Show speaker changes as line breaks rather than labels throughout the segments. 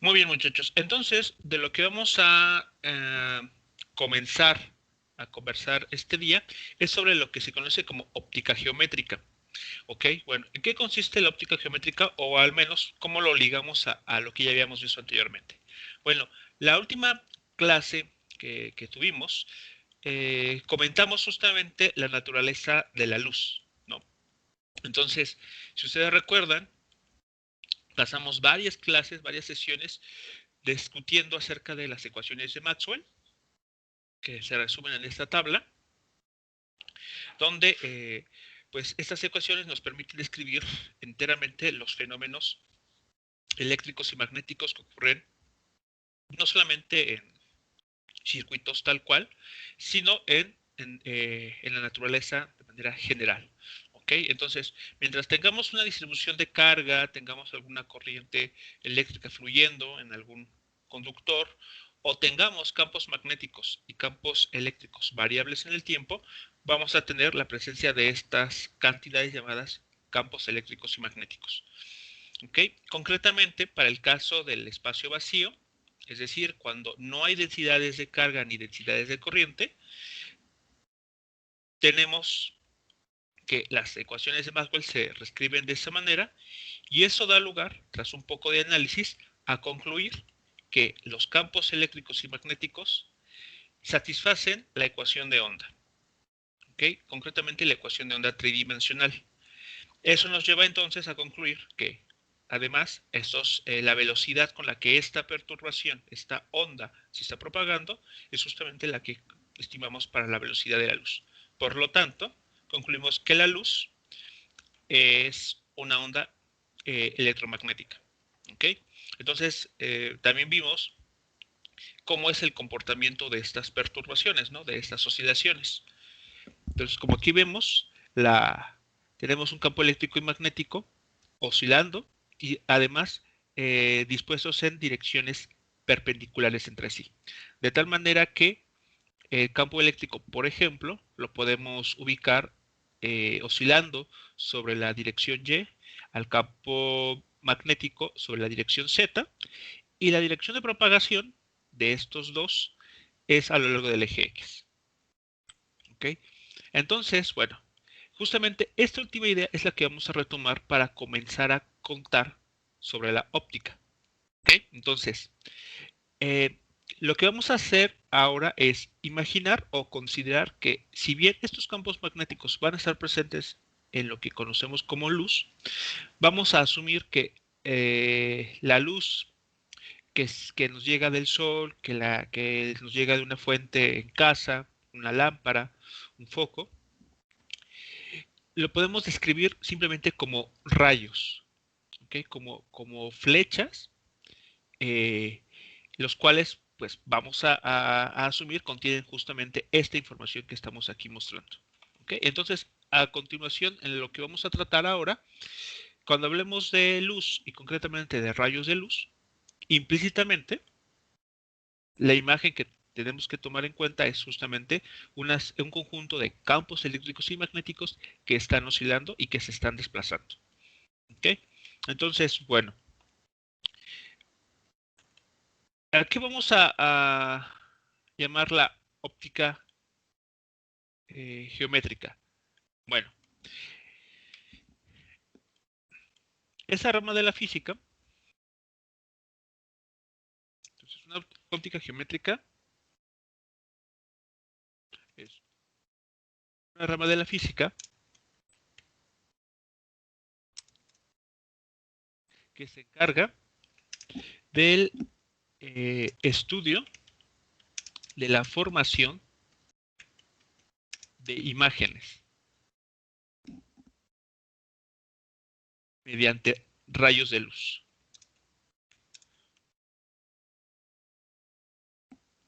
Muy bien, muchachos. Entonces, de lo que vamos a comenzar a conversar este día es sobre lo que se conoce como óptica geométrica. ¿Ok? Bueno, ¿en qué consiste la óptica geométrica o al menos cómo lo ligamos a lo que ya habíamos visto anteriormente? Bueno, la última clase que tuvimos, comentamos justamente la naturaleza de la luz, ¿no? Entonces, si ustedes recuerdan, pasamos varias clases, varias sesiones discutiendo acerca de las ecuaciones de Maxwell, que se resumen en esta tabla, donde pues estas ecuaciones nos permiten describir enteramente los fenómenos eléctricos y magnéticos que ocurren no solamente en circuitos tal cual, sino en la naturaleza de manera general. ¿Ok? Entonces, mientras tengamos una distribución de carga, tengamos alguna corriente eléctrica fluyendo en algún conductor, o tengamos campos magnéticos y campos eléctricos variables en el tiempo, vamos a tener la presencia de estas cantidades llamadas campos eléctricos y magnéticos. ¿Ok? Concretamente, para el caso del espacio vacío, es decir, cuando no hay densidades de carga ni densidades de corriente, tenemos que las ecuaciones de Maxwell se reescriben de esta manera y eso da lugar, tras un poco de análisis, a concluir que los campos eléctricos y magnéticos satisfacen la ecuación de onda, ¿okay? Concretamente la ecuación de onda tridimensional. Eso nos lleva entonces a concluir que además la velocidad con la que esta perturbación, esta onda, se está propagando, es justamente la que estimamos para la velocidad de la luz. Por lo tanto, concluimos que la luz es una onda electromagnética. ¿Ok? Entonces, también vimos cómo es el comportamiento de estas perturbaciones, ¿no? De estas oscilaciones. Entonces, como aquí vemos, tenemos un campo eléctrico y magnético oscilando y además dispuestos en direcciones perpendiculares entre sí. De tal manera que el campo eléctrico, por ejemplo, lo podemos ubicar oscilando sobre la dirección Y, al campo magnético sobre la dirección Z, y la dirección de propagación de estos dos es a lo largo del eje X. ¿Ok? Entonces, bueno, justamente esta última idea es la que vamos a retomar para comenzar a contar sobre la óptica. ¿Ok? Entonces, eh, lo que vamos a hacer ahora es imaginar o considerar que si bien estos campos magnéticos van a estar presentes en lo que conocemos como luz, vamos a asumir que la luz que nos llega del sol, que nos llega de una fuente en casa, una lámpara, un foco, lo podemos describir simplemente como rayos, ¿okay? Como flechas, eh, los cuales pues vamos a asumir contienen justamente esta información que estamos aquí mostrando. ¿Okay? Entonces, a continuación, en lo que vamos a tratar ahora, cuando hablemos de luz y concretamente de rayos de luz, implícitamente la imagen que tenemos que tomar en cuenta es justamente un conjunto de campos eléctricos y magnéticos que están oscilando y que se están desplazando. ¿Okay? Entonces, bueno, ¿a qué vamos a llamar la óptica geométrica? Bueno, esa rama de la física, entonces una óptica geométrica es una rama de la física que se encarga del estudio de la formación de imágenes mediante rayos de luz.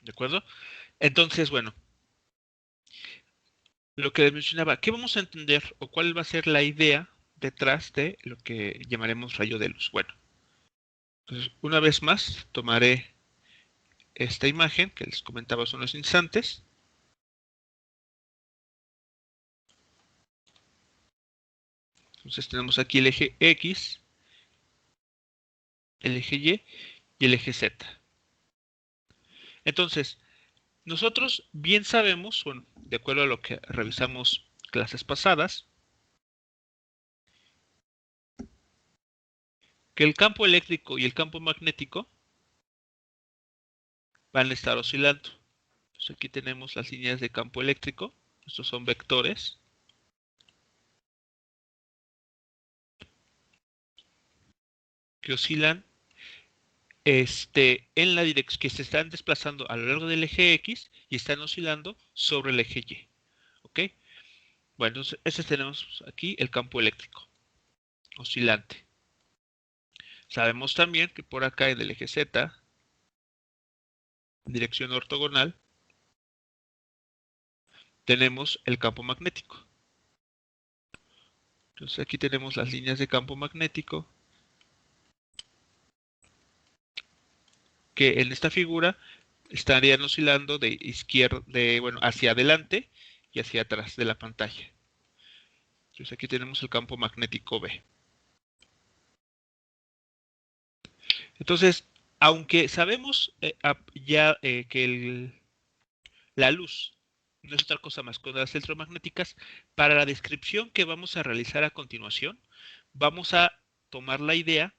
¿De acuerdo? Entonces, bueno, lo que les mencionaba, ¿qué vamos a entender o cuál va a ser la idea detrás de lo que llamaremos rayo de luz? Bueno, entonces, una vez más tomaré esta imagen que les comentaba hace unos instantes. Entonces tenemos aquí el eje X, el eje Y y el eje Z. Entonces, nosotros bien sabemos, bueno, de acuerdo a lo que revisamos clases pasadas, que el campo eléctrico y el campo magnético van a estar oscilando. Entonces aquí tenemos las líneas de campo eléctrico, estos son vectores, que oscilan en la dirección, que se están desplazando a lo largo del eje X y están oscilando sobre el eje Y. ¿Ok? Bueno, entonces ese tenemos aquí el campo eléctrico, oscilante. Sabemos también que por acá en el eje Z, en dirección ortogonal, tenemos el campo magnético. Entonces aquí tenemos las líneas de campo magnético que en esta figura estarían oscilando de izquierda, bueno, hacia adelante y hacia atrás de la pantalla. Entonces aquí tenemos el campo magnético B. Entonces, aunque sabemos ya que la luz no es otra cosa más que ondas electromagnéticas, para la descripción que vamos a realizar a continuación, vamos a tomar la idea,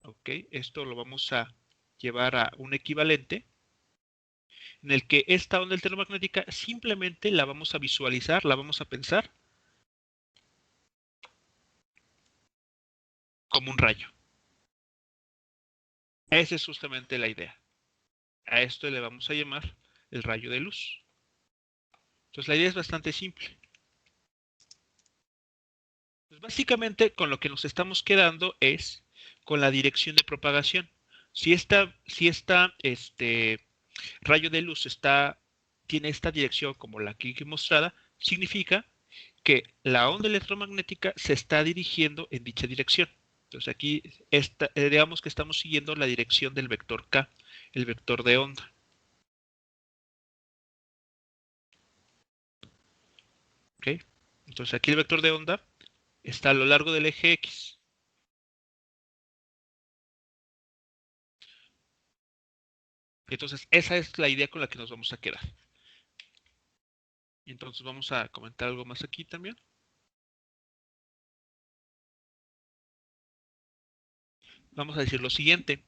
¿ok? Esto lo vamos a llevar a un equivalente en el que esta onda electromagnética simplemente la vamos a visualizar, la vamos a pensar como un rayo. Esa es justamente la idea. A esto le vamos a llamar el rayo de luz. Entonces la idea es bastante simple. Pues básicamente con lo que nos estamos quedando es con la dirección de propagación. Si esta rayo de luz tiene esta dirección como la aquí mostrada, significa que la onda electromagnética se está dirigiendo en dicha dirección. Entonces aquí digamos que estamos siguiendo la dirección del vector K, el vector de onda. ¿Okay? Entonces aquí el vector de onda está a lo largo del eje X. Entonces esa es la idea con la que nos vamos a quedar. Y entonces vamos a comentar algo más aquí también. Vamos a decir lo siguiente.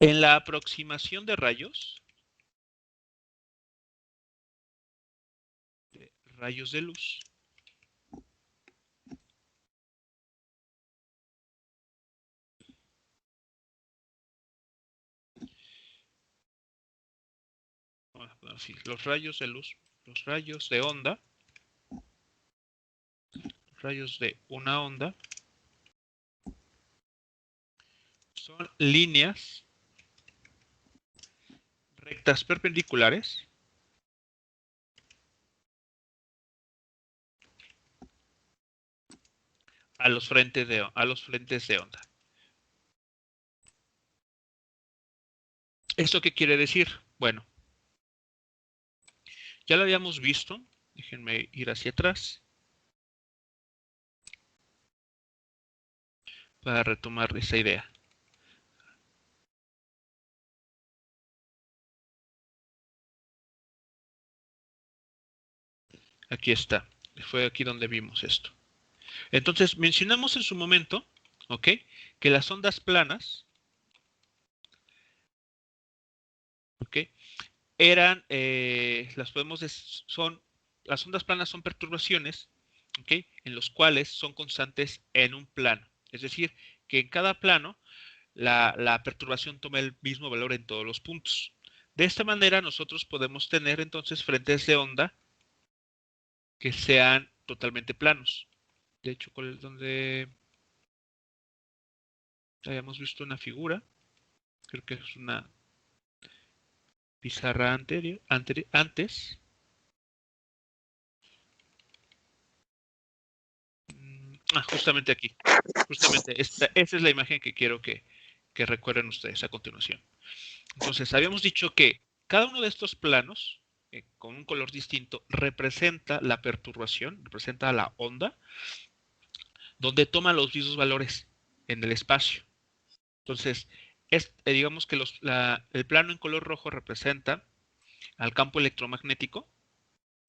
En la aproximación de rayos de luz, vamos a poner así, los rayos de luz, los rayos de onda, rayos de una onda, son líneas rectas perpendiculares a los frentes de onda. ¿Esto qué quiere decir? Bueno, ya lo habíamos visto. Déjenme ir hacia atrás para retomar esa idea. Aquí está. Fue aquí donde vimos esto. Entonces, mencionamos en su momento, ¿ok? Que las ondas planas, ¿ok? Las ondas planas son perturbaciones, ¿ok? En los cuales son constantes en un plano. Es decir, que en cada plano la perturbación toma el mismo valor en todos los puntos. De esta manera nosotros podemos tener entonces frentes de onda que sean totalmente planos. De hecho, ¿cuál es donde habíamos visto una figura? Creo que es una pizarra antes. Justamente aquí. Justamente esa es la imagen que quiero que recuerden ustedes a continuación. Entonces, habíamos dicho que cada uno de estos planos, con un color distinto, representa la perturbación, representa la onda, donde toma los mismos valores en el espacio. Entonces, digamos que el plano en color rojo representa al campo electromagnético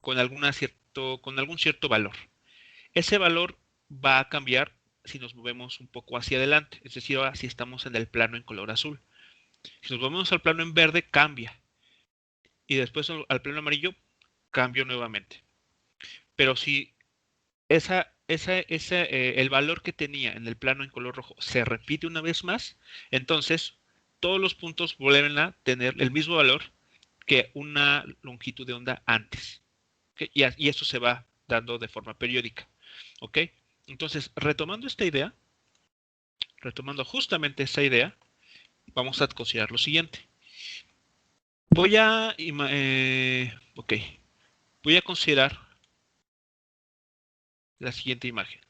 con algún cierto valor. Ese valor va a cambiar si nos movemos un poco hacia adelante, es decir, ahora si estamos en el plano en color azul. Si nos movemos al plano en verde, cambia. Y después al plano amarillo, cambia nuevamente. Pero si el valor que tenía en el plano en color rojo se repite una vez más, entonces todos los puntos vuelven a tener el mismo valor que una longitud de onda antes. ¿Okay? Y eso se va dando de forma periódica. ¿Ok? Entonces, retomando justamente esta idea, vamos a considerar lo siguiente. Voy a considerar la siguiente imagen.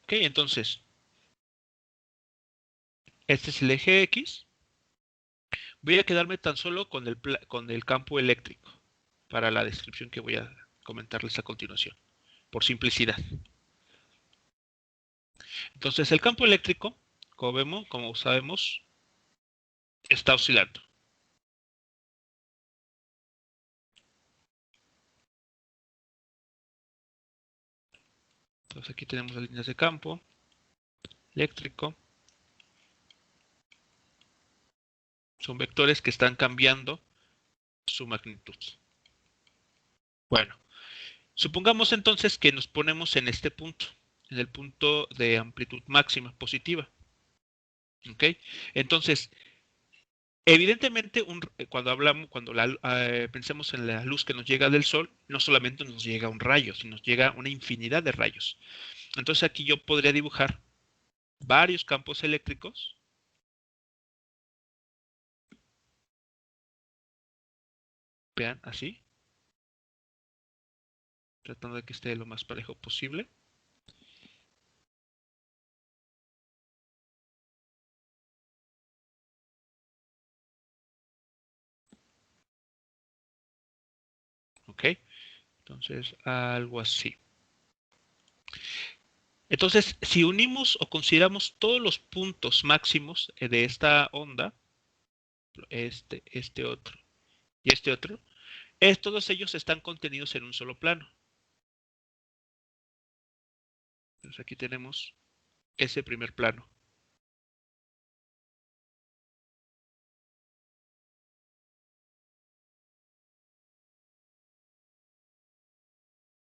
Ok, entonces, este es el eje X. Voy a quedarme tan solo con el campo eléctrico para la descripción que voy a comentarles a continuación, por simplicidad. Entonces, el campo eléctrico, como sabemos, está oscilando. Entonces, aquí tenemos las líneas de campo eléctrico. Son vectores que están cambiando su magnitud. Bueno, supongamos entonces que nos ponemos en este punto, en el punto de amplitud máxima positiva. ¿Ok? Entonces, evidentemente, cuando pensemos en la luz que nos llega del sol, no solamente nos llega un rayo, sino nos llega una infinidad de rayos. Entonces aquí yo podría dibujar varios campos eléctricos. Vean, así. Tratando de que esté lo más parejo posible. ¿Ok? Entonces, algo así. Entonces, si unimos o consideramos todos los puntos máximos de esta onda, este otro y este otro, todos ellos están contenidos en un solo plano. Entonces aquí tenemos ese primer plano.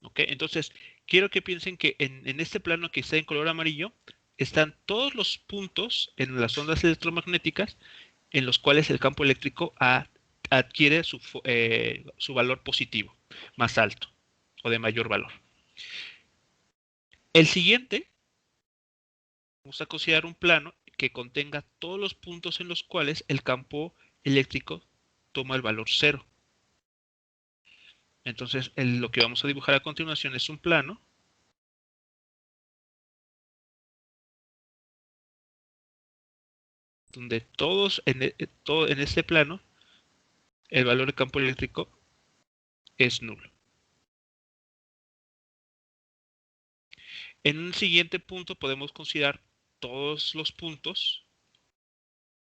¿Ok? Entonces, quiero que piensen que en este plano que está en color amarillo, están todos los puntos en las ondas electromagnéticas en los cuales el campo eléctrico adquiere su valor positivo, más alto o de mayor valor. El siguiente, vamos a considerar un plano que contenga todos los puntos en los cuales el campo eléctrico toma el valor cero. Entonces, lo que vamos a dibujar a continuación es un plano donde todo en este plano el valor de campo eléctrico es nulo. En un siguiente punto podemos considerar todos los puntos,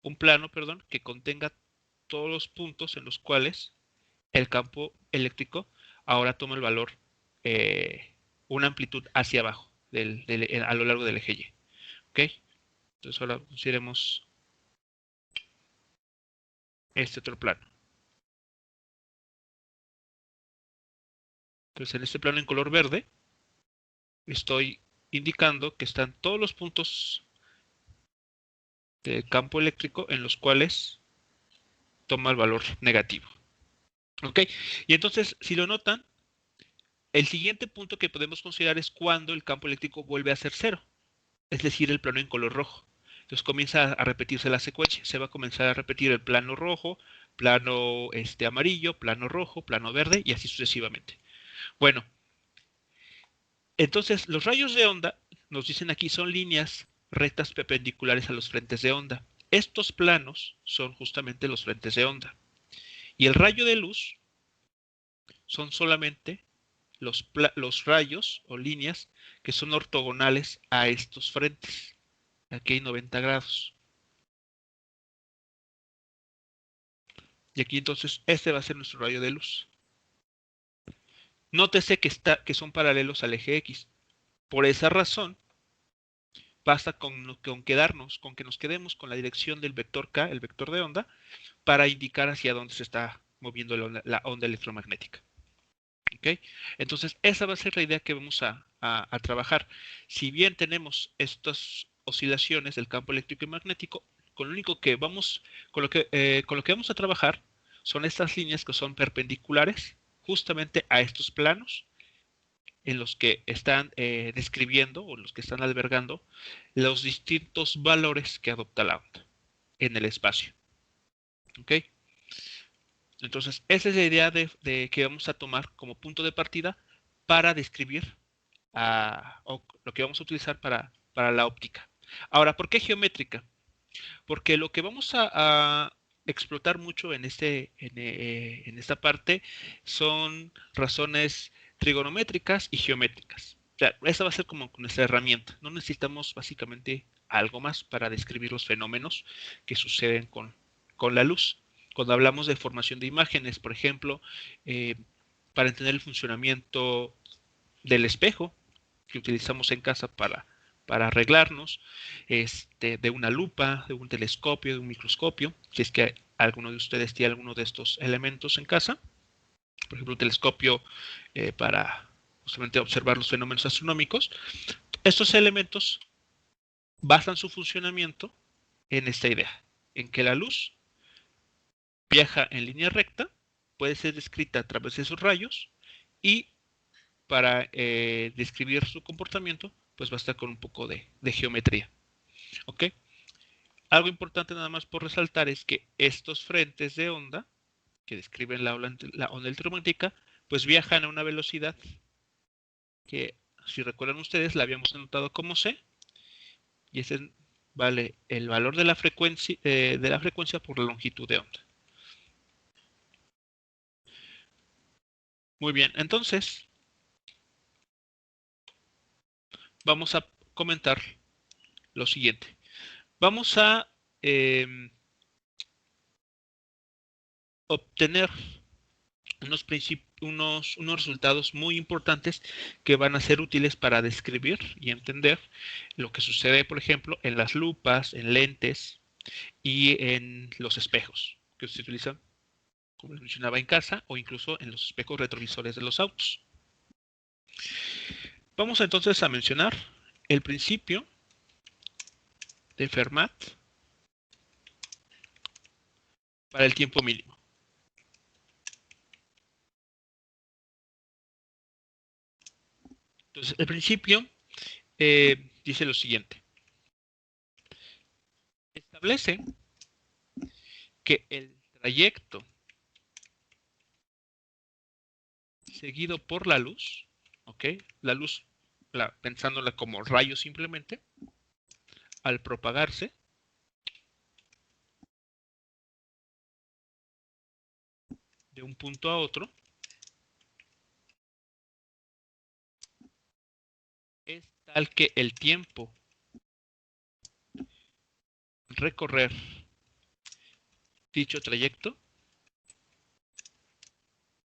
un plano, perdón, que contenga todos los puntos en los cuales el campo eléctrico ahora toma el valor, una amplitud hacia abajo a lo largo del eje Y. ¿Ok? Entonces ahora consideremos este otro plano. Entonces en este plano en color verde estoy indicando que están todos los puntos del campo eléctrico en los cuales toma el valor negativo. ¿Ok? Y entonces, si lo notan, el siguiente punto que podemos considerar es cuando el campo eléctrico vuelve a ser cero, es decir, el plano en color rojo. Entonces comienza a repetirse la secuencia. Se va a comenzar a repetir el plano rojo, plano amarillo, plano rojo, plano verde y así sucesivamente. Bueno, entonces los rayos de onda, nos dicen aquí, son líneas rectas perpendiculares a los frentes de onda. Estos planos son justamente los frentes de onda. Y el rayo de luz son solamente los rayos o líneas que son ortogonales a estos frentes. Aquí hay 90 grados. Y aquí entonces este va a ser nuestro rayo de luz. Nótese que son paralelos al eje X. Por esa razón, basta con que nos quedemos con la dirección del vector K, el vector de onda, para indicar hacia dónde se está moviendo la onda electromagnética. ¿Okay? Entonces, esa va a ser la idea que vamos a trabajar. Si bien tenemos estas oscilaciones del campo eléctrico y magnético, con lo que vamos a trabajar son estas líneas que son perpendiculares justamente a estos planos en los que están describiendo o los que están albergando los distintos valores que adopta la onda en el espacio. ¿Ok? Entonces, esa es la idea de que vamos a tomar como punto de partida para describir o lo que vamos a utilizar para la óptica. Ahora, ¿por qué geométrica? Porque lo que vamos a explotar mucho en esta parte son razones trigonométricas y geométricas. O sea, esa va a ser como nuestra herramienta. No necesitamos básicamente algo más para describir los fenómenos que suceden con la luz. Cuando hablamos de formación de imágenes, por ejemplo, para entender el funcionamiento del espejo que utilizamos en casa para arreglarnos, de una lupa, de un telescopio, de un microscopio, si es que alguno de ustedes tiene alguno de estos elementos en casa, por ejemplo un telescopio para justamente observar los fenómenos astronómicos. Estos elementos basan su funcionamiento en esta idea, en que la luz viaja en línea recta, puede ser descrita a través de esos rayos y para describir su comportamiento, pues basta con un poco de geometría. ¿Ok? Algo importante nada más por resaltar es que estos frentes de onda que describen la onda electromagnética, pues viajan a una velocidad que, si recuerdan ustedes, la habíamos anotado como c, y ese vale el valor de la frecuencia por la longitud de onda. Muy bien, entonces vamos a comentar lo siguiente. Vamos a obtener unos resultados muy importantes que van a ser útiles para describir y entender lo que sucede, por ejemplo, en las lupas, en lentes y en los espejos que se utilizan, como les mencionaba, en casa o incluso en los espejos retrovisores de los autos. Vamos entonces a mencionar el principio de Fermat para el tiempo mínimo. Entonces, el principio dice lo siguiente. Establece que el trayecto seguido por la luz, ¿ok? La luz, pensándola como rayo simplemente, al propagarse, de un punto a otro, es tal que el tiempo recorrer dicho trayecto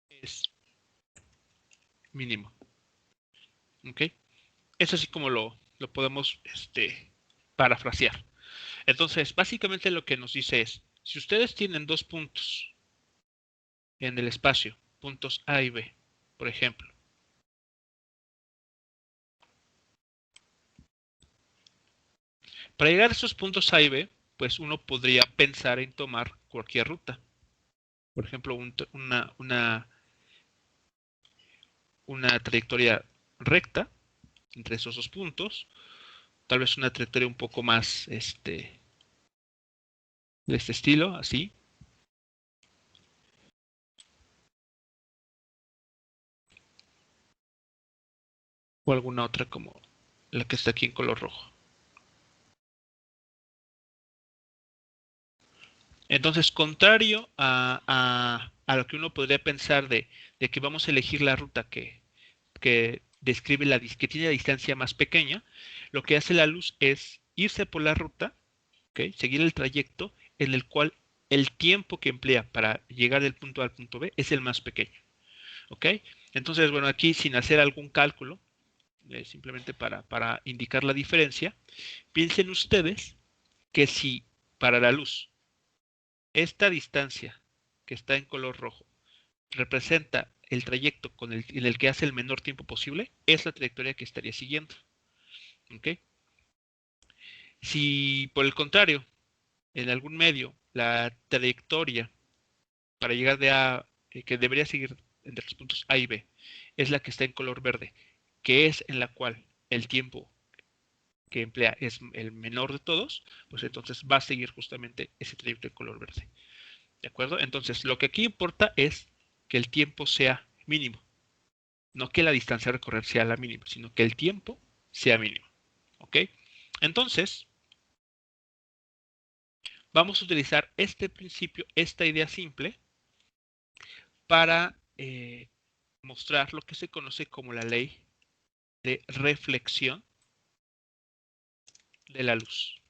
es mínimo. ¿Ok? Es así como lo podemos parafrasear. Entonces, básicamente lo que nos dice es, si ustedes tienen dos puntos en el espacio, puntos A y B, por ejemplo, para llegar a esos puntos A y B, pues uno podría pensar en tomar cualquier ruta. Por ejemplo, una trayectoria recta entre esos dos puntos, tal vez una trayectoria un poco más de este estilo, así. O alguna otra como la que está aquí en color rojo. Entonces, contrario a lo que uno podría pensar de que vamos a elegir la ruta que describe que tiene la distancia más pequeña, lo que hace la luz es irse por la ruta, ¿okay? Seguir el trayecto en el cual el tiempo que emplea para llegar del punto A al punto B es el más pequeño. ¿Ok? Entonces, bueno, aquí sin hacer algún cálculo, simplemente para indicar la diferencia, piensen ustedes que si para la luz esta distancia que está en color rojo representa el trayecto en el que hace el menor tiempo posible, es la trayectoria que estaría siguiendo. ¿Ok? Si por el contrario, en algún medio, la trayectoria para llegar de A, que debería seguir entre los puntos A y B, es la que está en color verde, que es en la cual el tiempo que emplea es el menor de todos, pues entonces va a seguir justamente ese trayecto en color verde. ¿De acuerdo? Entonces, lo que aquí importa es que el tiempo sea mínimo. No que la distancia a recorrer sea la mínima, sino que el tiempo sea mínimo. ¿Ok? Entonces, vamos a utilizar este principio, esta idea simple, para mostrar lo que se conoce como la ley de reflexión de la luz.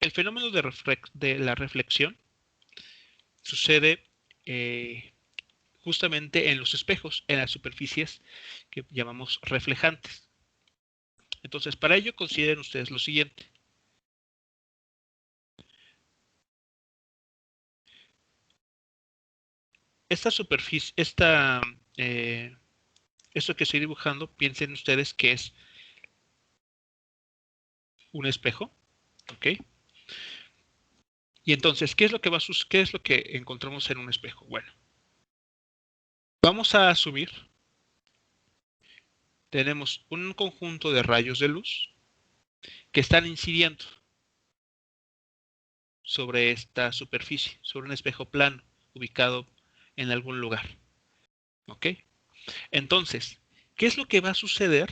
El fenómeno de la reflexión sucede justamente en los espejos, en las superficies que llamamos reflejantes. Entonces, para ello consideren ustedes lo siguiente. Esta superficie, esto que estoy dibujando, piensen ustedes que es un espejo, ¿ok? Y entonces, ¿qué es lo que qué es lo que encontramos en un espejo? Bueno, vamos a asumir, tenemos un conjunto de rayos de luz que están incidiendo sobre esta superficie, sobre un espejo plano ubicado en algún lugar, ¿ok? Entonces, ¿qué es lo que va a suceder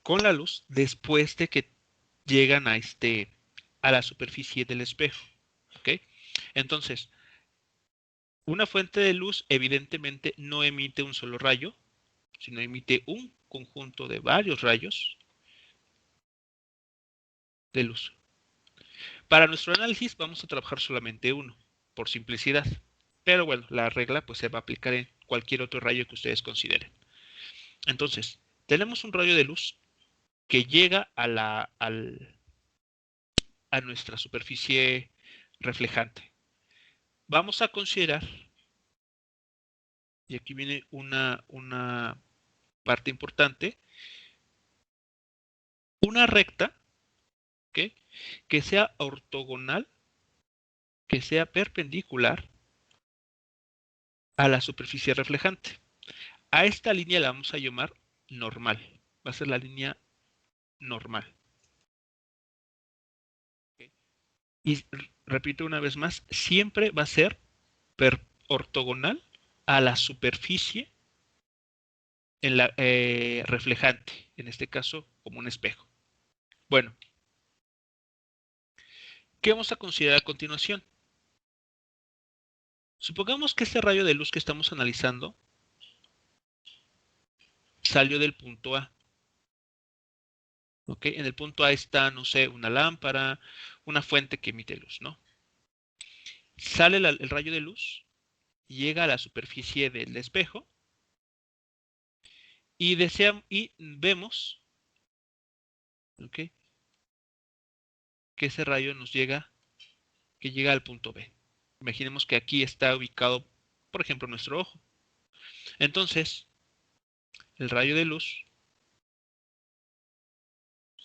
con la luz después de que llegan a la superficie del espejo? ¿Ok? Entonces, una fuente de luz evidentemente no emite un solo rayo, sino emite un conjunto de varios rayos de luz. Para nuestro análisis vamos a trabajar solamente uno, por simplicidad. Pero bueno, la regla pues se va a aplicar en cualquier otro rayo que ustedes consideren. Entonces, tenemos un rayo de luz que llega a nuestra superficie reflejante. Vamos a considerar, y aquí viene una parte importante, una recta, ¿okay?, que sea ortogonal, que sea perpendicular a la superficie reflejante. A esta línea la vamos a llamar normal. Va a ser la línea normal. ¿Okay? Y repito una vez más, siempre va a ser ortogonal a la superficie reflejante, en este caso como un espejo. Bueno, ¿qué vamos a considerar a continuación? Supongamos que este rayo de luz que estamos analizando salió del punto A. ¿Ok? En el punto A está, no sé, una lámpara, una fuente que emite luz, ¿no? Sale el rayo de luz, llega a la superficie del espejo y vemos, ¿ok?, que ese rayo que llega al punto B. Imaginemos que aquí está ubicado, por ejemplo, nuestro ojo. Entonces, el rayo de luz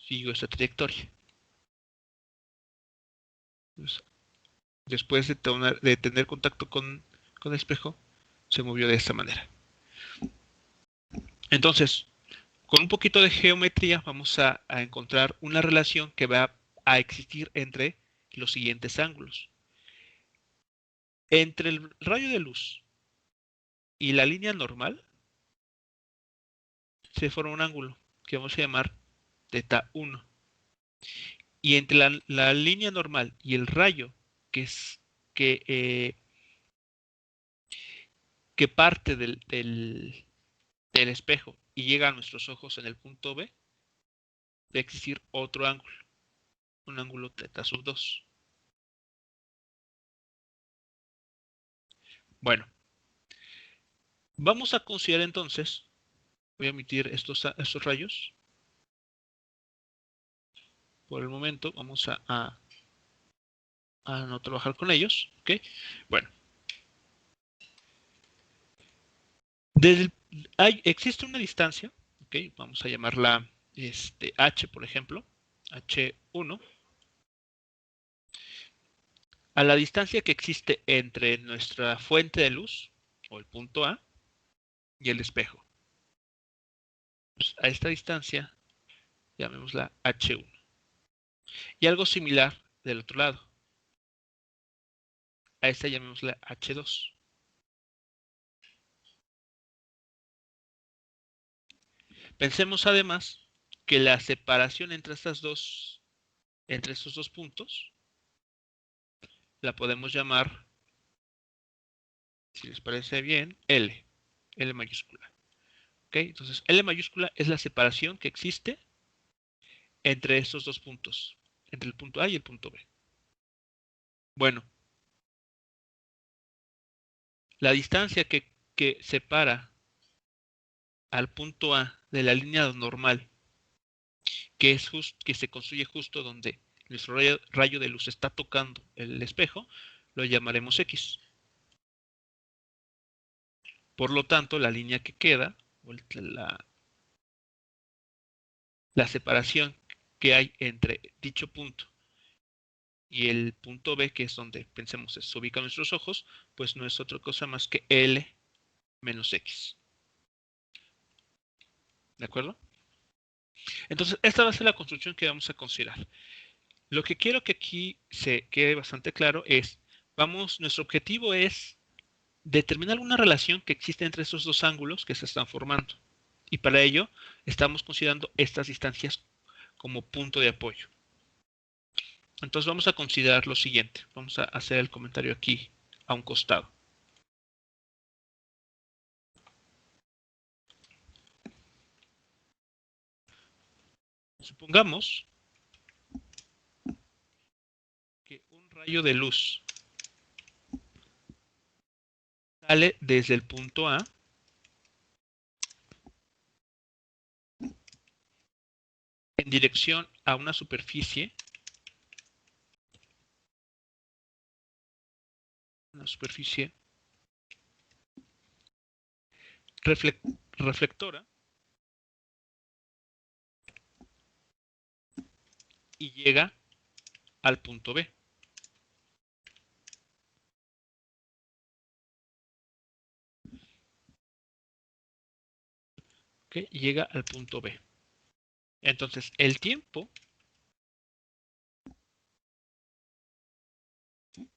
siguió esta trayectoria. Entonces, después de tener contacto con el espejo, se movió de esta manera. Entonces, con un poquito de geometría vamos a encontrar una relación que va a existir entre los siguientes ángulos. Entre el rayo de luz y la línea normal se forma un ángulo que vamos a llamar θ 1. Y entre la línea normal y el rayo que, eh, que parte del espejo y llega a nuestros ojos en el punto B, va a existir otro ángulo. un ángulo θ sub 2. Bueno, vamos a considerar entonces, voy a emitir estos rayos. Por el momento vamos a no trabajar con ellos. ¿Ok? Bueno. Existe una distancia, ¿ok? Vamos a llamarla H, por ejemplo, H1, a la distancia que existe entre nuestra fuente de luz, o el punto A, y el espejo. Pues a esta distancia llamémosla H1. Y algo similar del otro lado. A esta llamémosla H2. Pensemos además que la separación entre estos dos puntos la podemos llamar, si les parece bien, L mayúscula. ¿Ok? Entonces, L mayúscula es la separación que existe entre estos dos puntos, entre el punto A y el punto B. Bueno, la distancia que separa al punto A de la línea normal, que se construye justo donde nuestro rayo de luz está tocando el espejo, lo llamaremos X. Por lo tanto, la línea que queda, la separación que hay entre dicho punto y el punto B, que es donde pensemos se ubican nuestros ojos, pues no es otra cosa más que L menos X. ¿De acuerdo? Entonces, esta va a ser la construcción que vamos a considerar. Lo que quiero que aquí se quede bastante claro es, nuestro objetivo es determinar una relación que existe entre estos dos ángulos que se están formando. Y para ello, estamos considerando estas distancias como punto de apoyo. Entonces vamos a considerar lo siguiente. Vamos a hacer el comentario aquí a un costado. Supongamos que un rayo de luz sale desde el punto A en dirección a una superficie reflectora y llega al punto B. ¿Okay? Llega al punto B. Entonces, el tiempo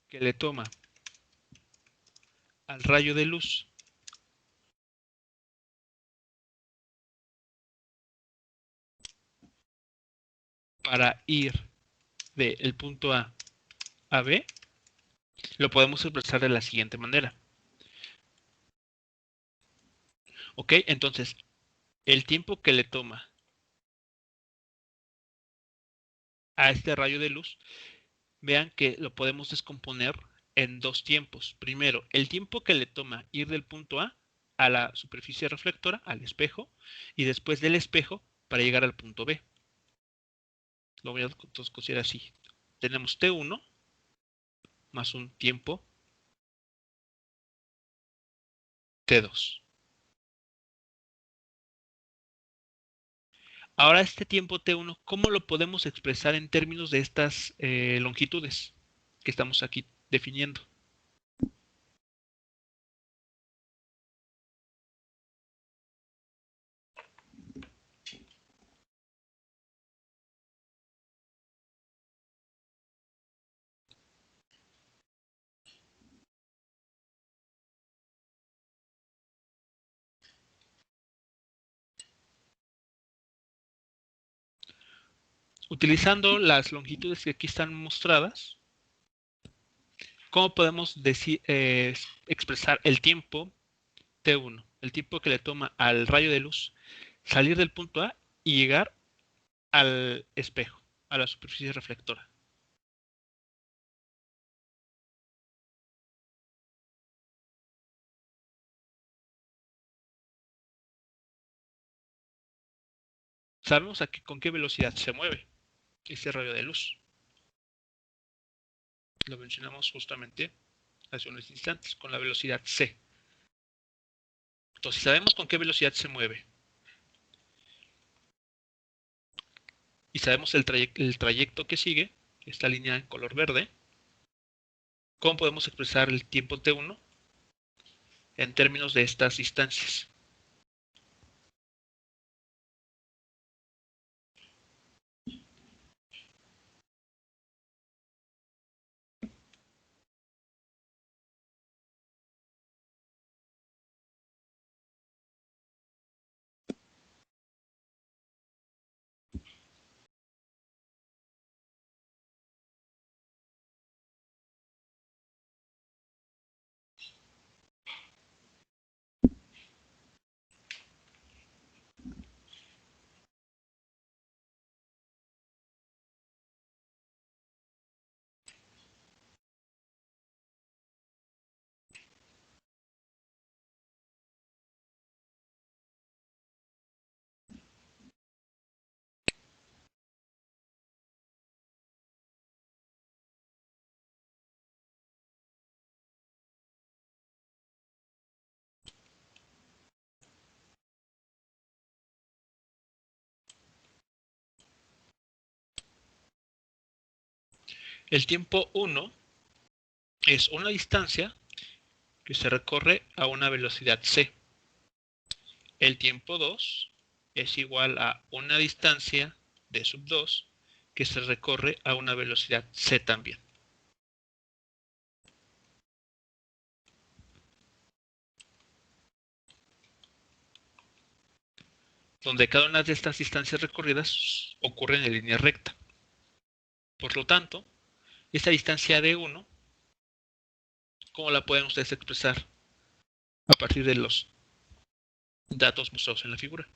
que le toma al rayo de luz para ir del punto A a B, lo podemos expresar de la siguiente manera. ¿Ok? Entonces, el tiempo que le toma a este rayo de luz, vean que lo podemos descomponer en dos tiempos. Primero, el tiempo que le toma ir del punto a la superficie reflectora, al espejo, y después del espejo para llegar al punto B. Lo voy a considerar así. Tenemos T1 más un tiempo T2. Ahora este tiempo T1, ¿cómo lo podemos expresar en términos de estas longitudes que estamos aquí definiendo? Utilizando las longitudes que aquí están mostradas, ¿cómo podemos expresar el tiempo T1? El tiempo que le toma al rayo de luz salir del punto A y llegar al espejo. a la superficie reflectora. Sabemos aquí con qué velocidad se mueve este rayo de luz. Lo mencionamos justamente hace unos instantes con la velocidad c. Entonces, si sabemos con qué velocidad se mueve y sabemos el trayecto que sigue, esta línea en color verde, ¿cómo podemos expresar el tiempo t1 en términos de estas distancias? El tiempo 1 es una distancia que se recorre a una velocidad c. El tiempo 2 es igual a una distancia d sub 2 que se recorre a una velocidad c también. Donde cada una de estas distancias recorridas ocurre en línea recta. Por lo tanto, esta distancia d1, ¿cómo la pueden ustedes expresar a partir de los datos mostrados en la figura?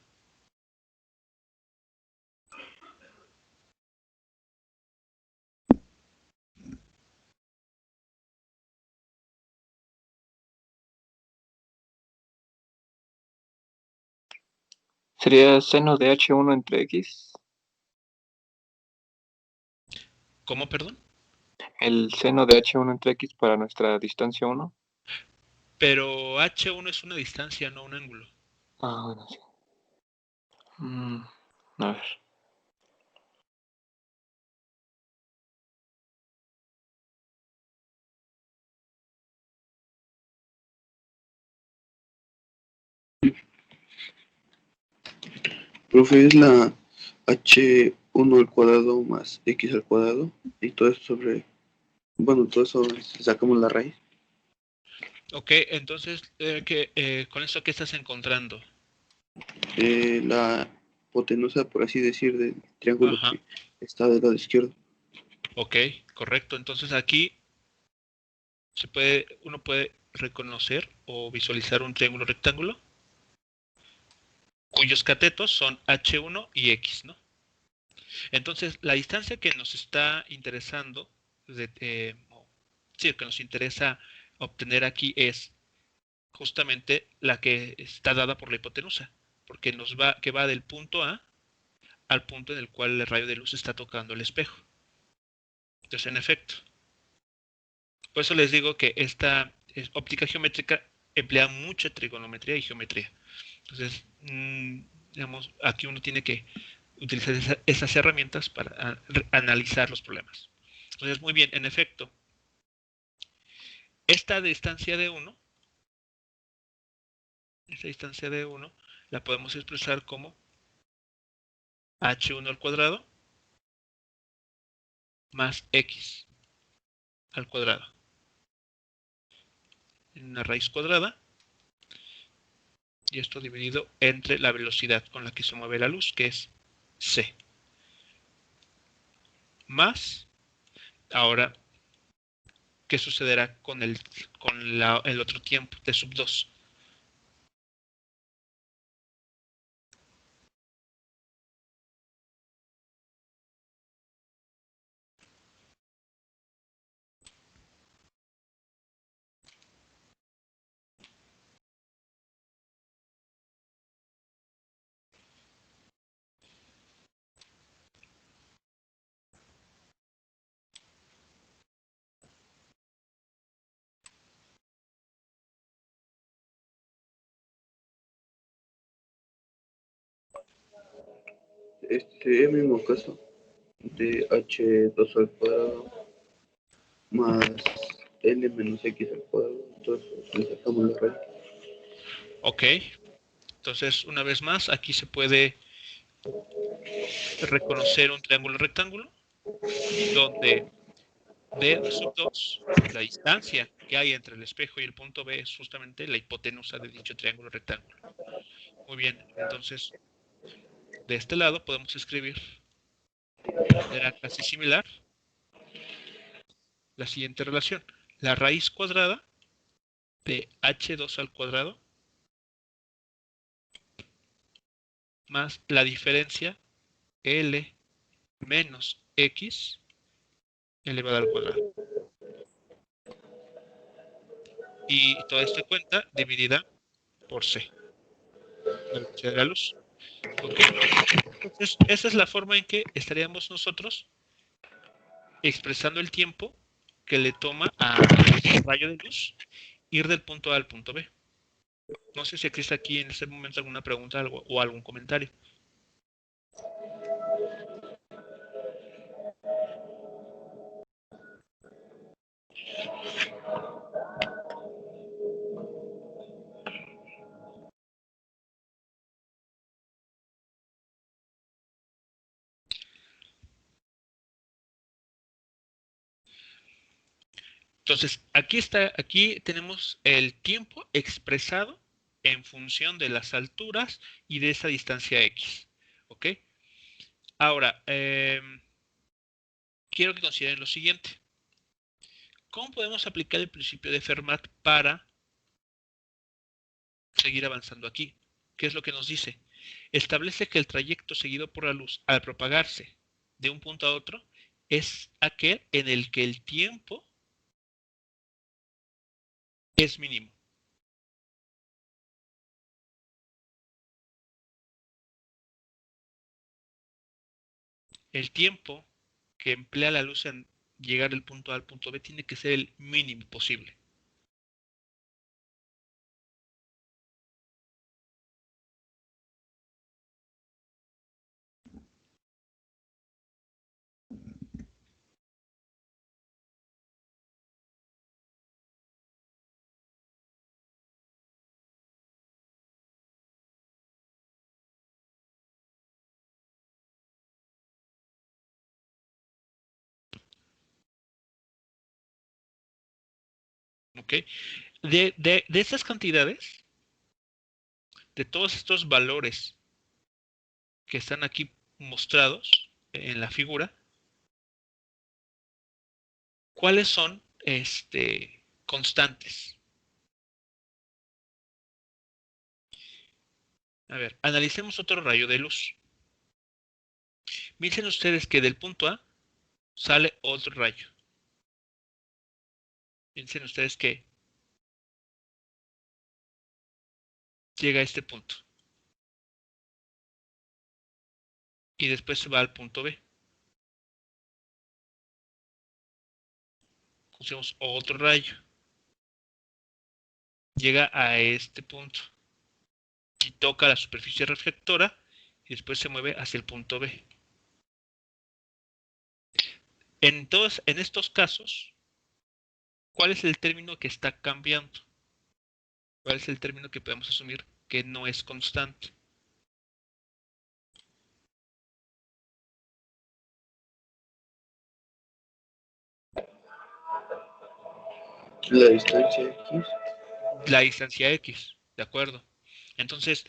Sería seno de h1 entre x.
¿Cómo, perdón?
El seno de h1 entre x para nuestra distancia 1.
Pero h1 es una distancia, no un ángulo.
Ah, bueno, sí. A ver.
Profe, es la h1 al cuadrado más x al cuadrado y todo eso sobre, bueno, todo eso sacamos la raíz.
Ok, entonces, ¿con esto qué estás encontrando?
La hipotenusa, por así decir, del triángulo
Ajá,
que está del lado izquierdo.
ok, correcto. Entonces aquí uno puede reconocer o visualizar un triángulo rectángulo cuyos catetos son h1 y x, ¿no? Entonces, la distancia que nos está interesando, sí, que nos interesa obtener aquí es justamente la que está dada por la hipotenusa, porque que va del punto A al punto en el cual el rayo de luz está tocando el espejo. Entonces, en efecto, por eso les digo que esta óptica geométrica emplea mucha trigonometría y geometría. Entonces, digamos, aquí uno tiene que utilizar esas herramientas para analizar los problemas. Entonces, muy bien, en efecto, esta distancia de 1, la podemos expresar como h1 al cuadrado más x al cuadrado en una raíz cuadrada, y esto dividido entre la velocidad con la que se mueve la luz, que es c, más, ahora, ¿qué sucederá con el otro tiempo, t sub 2?
el mismo caso de h2 al cuadrado más l menos x al cuadrado. Entonces le sacamos la raíz.
Ok. Entonces, una vez más, aquí se puede reconocer un triángulo rectángulo donde B sub 2, la distancia que hay entre el espejo y el punto B es justamente la hipotenusa de dicho triángulo rectángulo. Muy bien, entonces de este lado podemos escribir de manera casi similar la siguiente relación. La raíz cuadrada de h2 al cuadrado más la diferencia L menos X elevado al cuadrado. Y toda esta cuenta dividida por C, la velocidad de la luz. ¿Ok? Entonces, esa es la forma en que estaríamos nosotros expresando el tiempo que le toma a un rayo de luz ir del punto A al punto B. No sé si existe aquí en este momento alguna pregunta o algún comentario. Entonces, aquí tenemos el tiempo expresado en función de las alturas y de esa distancia X. ¿Ok? Ahora, quiero que consideren lo siguiente. ¿Cómo podemos aplicar el principio de Fermat para seguir avanzando aquí? ¿Qué es lo que nos dice? Establece que el trayecto seguido por la luz al propagarse de un punto a otro es aquel en el que el tiempo es mínimo. El tiempo que emplea la luz en llegar del punto A al punto B tiene que ser el mínimo posible. ¿Ok? De esas cantidades, de todos estos valores que están aquí mostrados en la figura, ¿cuáles son constantes? A ver, analicemos otro rayo de luz. Piensen ustedes que del punto A sale otro rayo. Piensen ustedes que llega a este punto y después se va al punto B. Usemos otro rayo. Llega a este punto y toca la superficie reflectora y después se mueve hacia el punto B. En estos casos, ¿cuál es el término que está cambiando? ¿Cuál es el término que podemos asumir que no es constante?
La distancia x.
La distancia X, ¿de acuerdo? Entonces,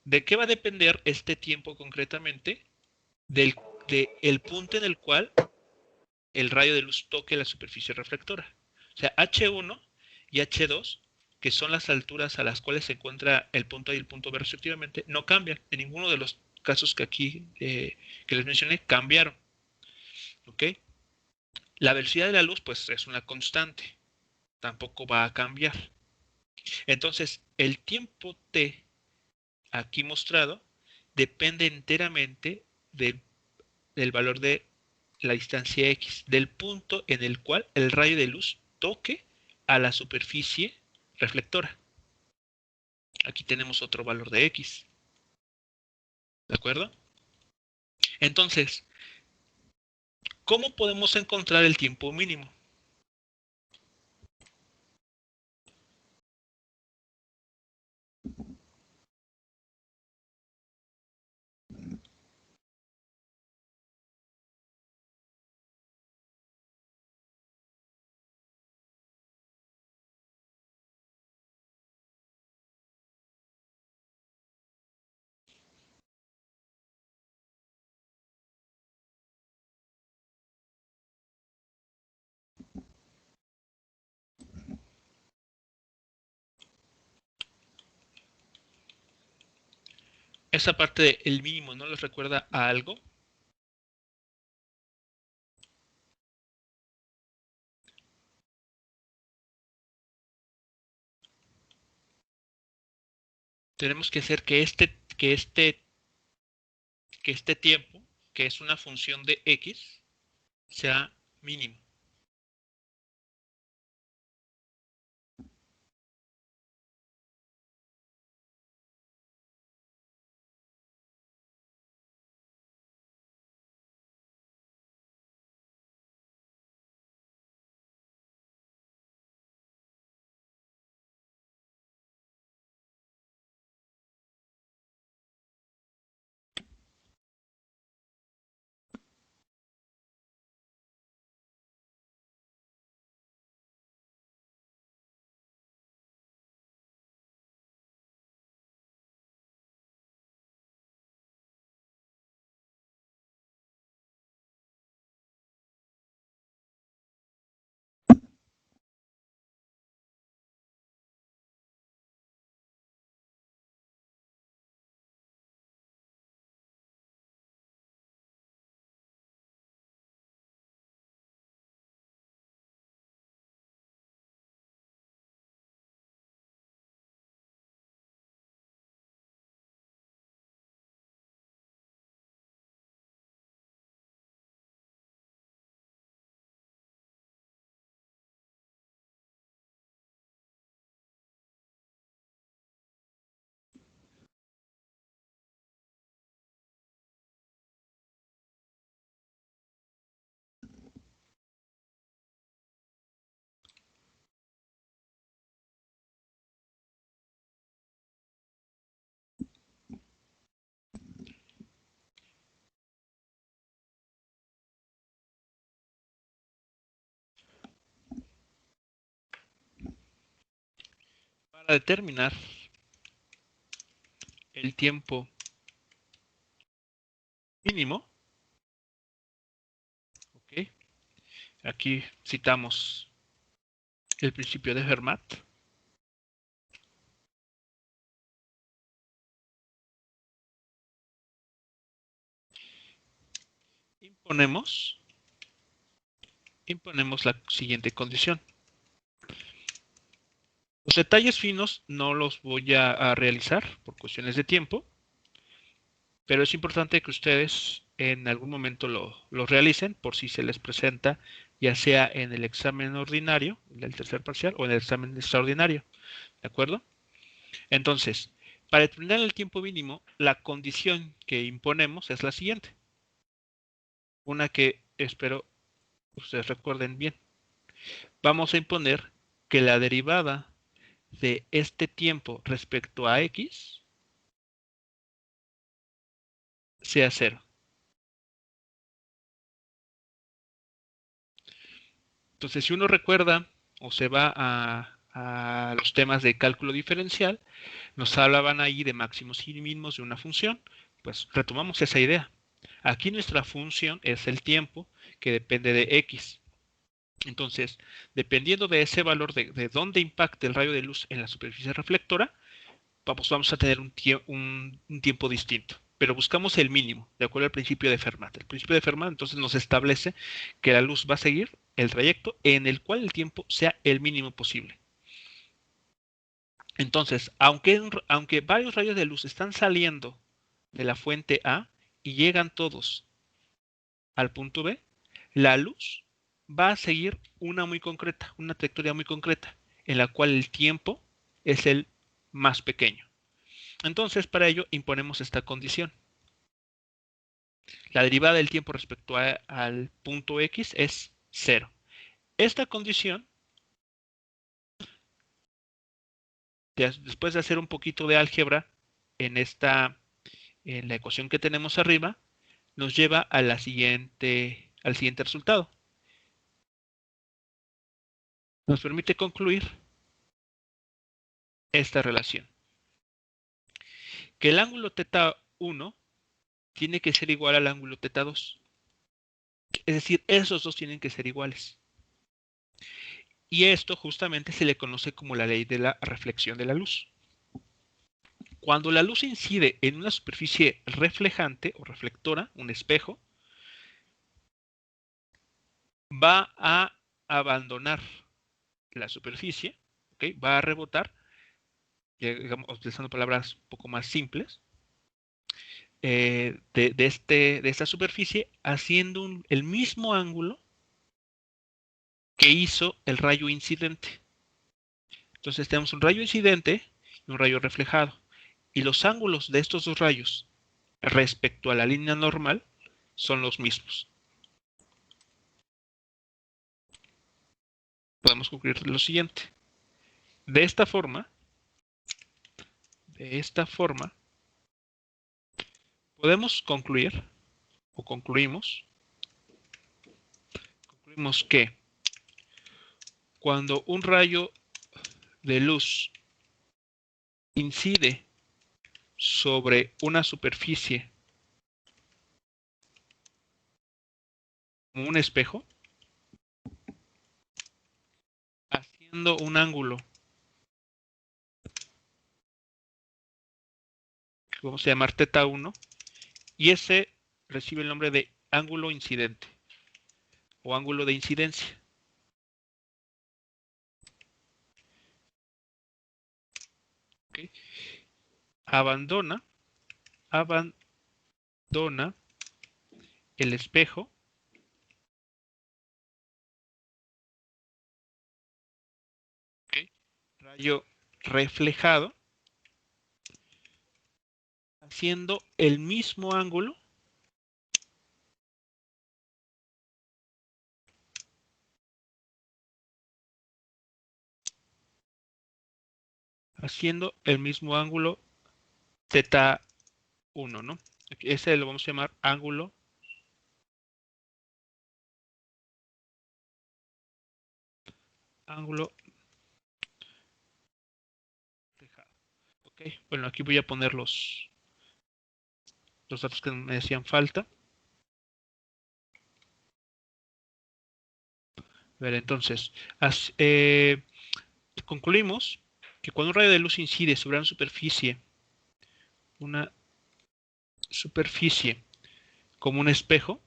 ¿de qué va a depender este tiempo concretamente? Del punto en el cual el rayo de luz toque la superficie reflectora. O sea, H1 y H2, que son las alturas a las cuales se encuentra el punto A y el punto B respectivamente, no cambian. En ninguno de los casos que aquí que les mencioné cambiaron. ¿Ok? La velocidad de la luz, pues, es una constante. Tampoco va a cambiar. Entonces, el tiempo T aquí mostrado depende enteramente del valor de la distancia X, del punto en el cual el rayo de luz toque a la superficie reflectora. Aquí tenemos otro valor de X. ¿De acuerdo? Entonces, ¿cómo podemos encontrar el tiempo mínimo? Esa parte del mínimo, ¿no les recuerda a algo? Tenemos que hacer que este tiempo, que es una función de x, sea mínimo. Para determinar el tiempo mínimo, ¿ok? Aquí citamos el principio de Fermat. Imponemos la siguiente condición. Los detalles finos no los voy a realizar por cuestiones de tiempo, pero es importante que ustedes en algún momento lo realicen por si se les presenta, ya sea en el examen ordinario, en el tercer parcial, o en el examen extraordinario. ¿De acuerdo? Entonces, para determinar el tiempo mínimo, la condición que imponemos es la siguiente. Una que espero ustedes recuerden bien. Vamos a imponer que la derivada de este tiempo respecto a x sea 0. Entonces, si uno recuerda o se va a los temas de cálculo diferencial, nos hablaban ahí de máximos y mínimos de una función. Pues retomamos esa idea. Aquí nuestra función es el tiempo que depende de x. Entonces, dependiendo de ese valor de dónde impacte el rayo de luz en la superficie reflectora, vamos a tener un tiempo distinto. Pero buscamos el mínimo, de acuerdo al principio de Fermat. El principio de Fermat entonces nos establece que la luz va a seguir el trayecto en el cual el tiempo sea el mínimo posible. Entonces, aunque varios rayos de luz están saliendo de la fuente A y llegan todos al punto B, la luz va a seguir una trayectoria muy concreta, en la cual el tiempo es el más pequeño. Entonces, para ello imponemos esta condición. la derivada del tiempo respecto al punto X es 0. Esta condición, después de hacer un poquito de álgebra en la ecuación que tenemos arriba, nos lleva a al siguiente resultado. Nos permite concluir esta relación. Que el ángulo θ1 tiene que ser igual al ángulo θ2. Es decir, esos dos tienen que ser iguales. Y esto justamente se le conoce como la ley de la reflexión de la luz. Cuando la luz incide en una superficie reflejante o reflectora, un espejo, va a abandonar la superficie, ¿okay? Va a rebotar, digamos, utilizando palabras un poco más simples, de esta superficie, haciendo el mismo ángulo que hizo el rayo incidente. Entonces tenemos un rayo incidente y un rayo reflejado. Y los ángulos de estos dos rayos respecto a la línea normal son los mismos. Podemos concluir lo siguiente. De esta forma, podemos concluir, o concluimos que cuando un rayo de luz incide sobre una superficie como un espejo, haciendo un ángulo que vamos a llamar θ1, y ese recibe el nombre de ángulo incidente o ángulo de incidencia. ¿Okay? Abandona el espejo rayo reflejado haciendo el mismo ángulo θ1, ¿no? Ese lo vamos a llamar ángulo reflejado. Okay. Bueno, aquí voy a poner los datos que me hacían falta. A ver, entonces, concluimos que cuando un rayo de luz incide sobre una superficie como un espejo,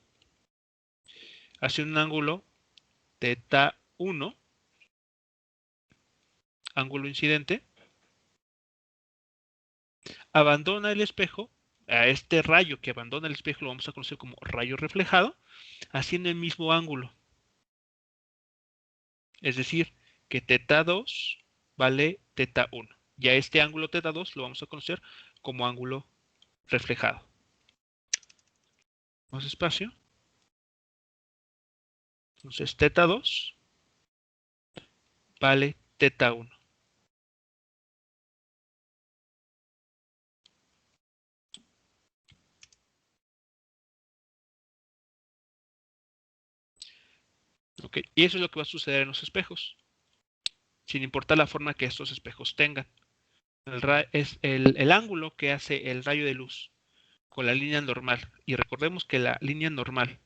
hace un ángulo θ1, ángulo incidente, abandona el espejo, a este rayo que abandona el espejo lo vamos a conocer como rayo reflejado, haciendo el mismo ángulo. Es decir, que θ2 vale θ1. Y a este ángulo θ2 lo vamos a conocer como ángulo reflejado. Más espacio. Entonces θ2 vale θ1. Okay. Y eso es lo que va a suceder en los espejos, sin importar la forma que estos espejos tengan. Es el ángulo que hace el rayo de luz con la línea normal. Y recordemos que la línea normal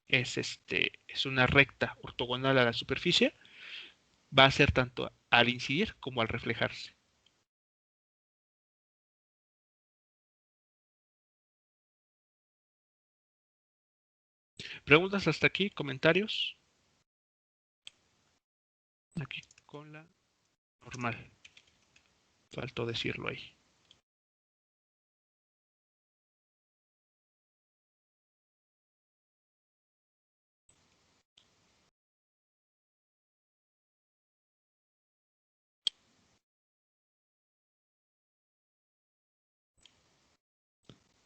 es una recta ortogonal a la superficie. Va a ser tanto al incidir como al reflejarse. ¿Preguntas hasta aquí? ¿Comentarios? Aquí con la normal. Faltó decirlo ahí.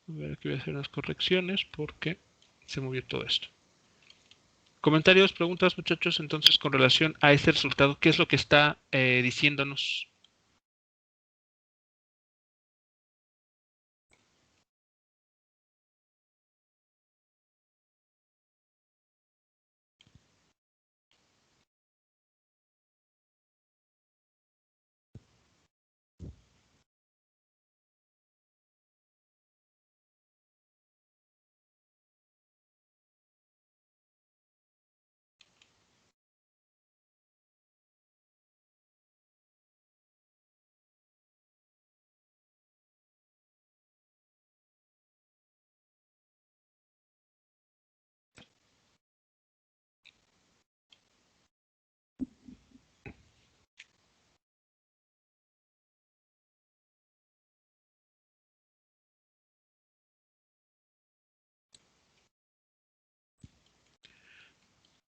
A ver, aquí voy a hacer unas correcciones porque Se movió todo esto. Comentarios, preguntas, muchachos, entonces con relación a este resultado, ¿qué es lo que está diciéndonos?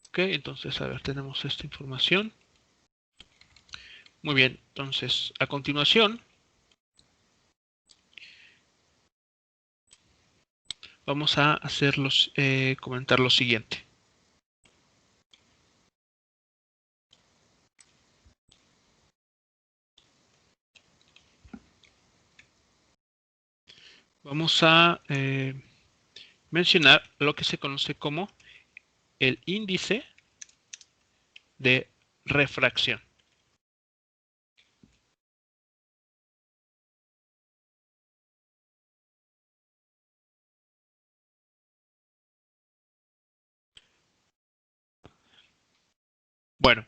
Ok, entonces, a ver, tenemos esta información. Muy bien, entonces, a continuación, vamos a comentar lo siguiente. Vamos a mencionar lo que se conoce como el índice de refracción. Bueno,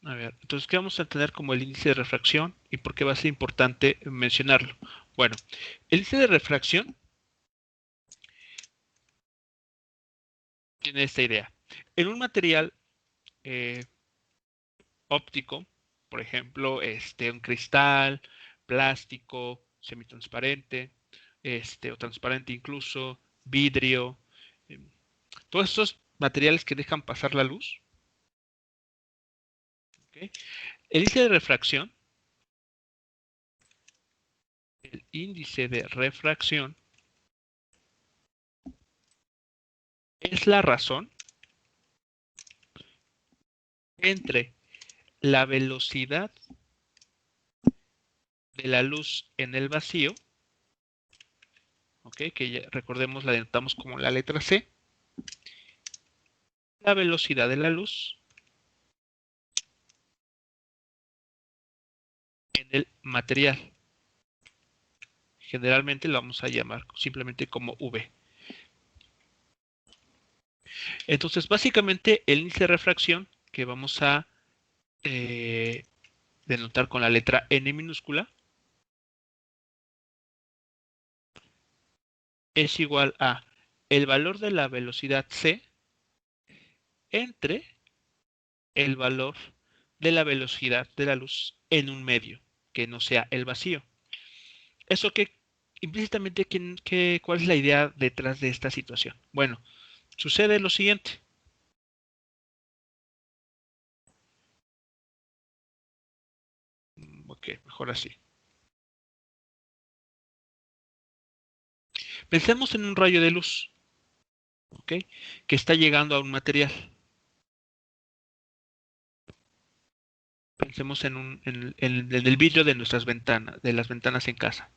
a ver, entonces, ¿qué vamos a tener como el índice de refracción y por qué va a ser importante mencionarlo? Bueno, el índice de refracción tiene esta idea. En un material óptico, por ejemplo, un cristal, plástico, semitransparente, o transparente incluso, vidrio, eh, todos estos materiales que dejan pasar la luz. ¿Okay? El índice de refracción es la razón entre la velocidad de la luz en el vacío, ¿okay? Que ya recordemos la denotamos como la letra C, la velocidad de la luz en el material. Generalmente lo vamos a llamar simplemente como V. Entonces, básicamente, el índice de refracción que vamos a denotar con la letra N minúscula es igual a el valor de la velocidad C entre el valor de la velocidad de la luz en un medio, que no sea el vacío. Eso que implícitamente, ¿cuál es la idea detrás de esta situación? Bueno, sucede lo siguiente. Ok, mejor así. Pensemos en un rayo de luz, ¿ok? Que está llegando a un material. Pensemos en el vidrio de nuestras ventanas, de las ventanas en casa.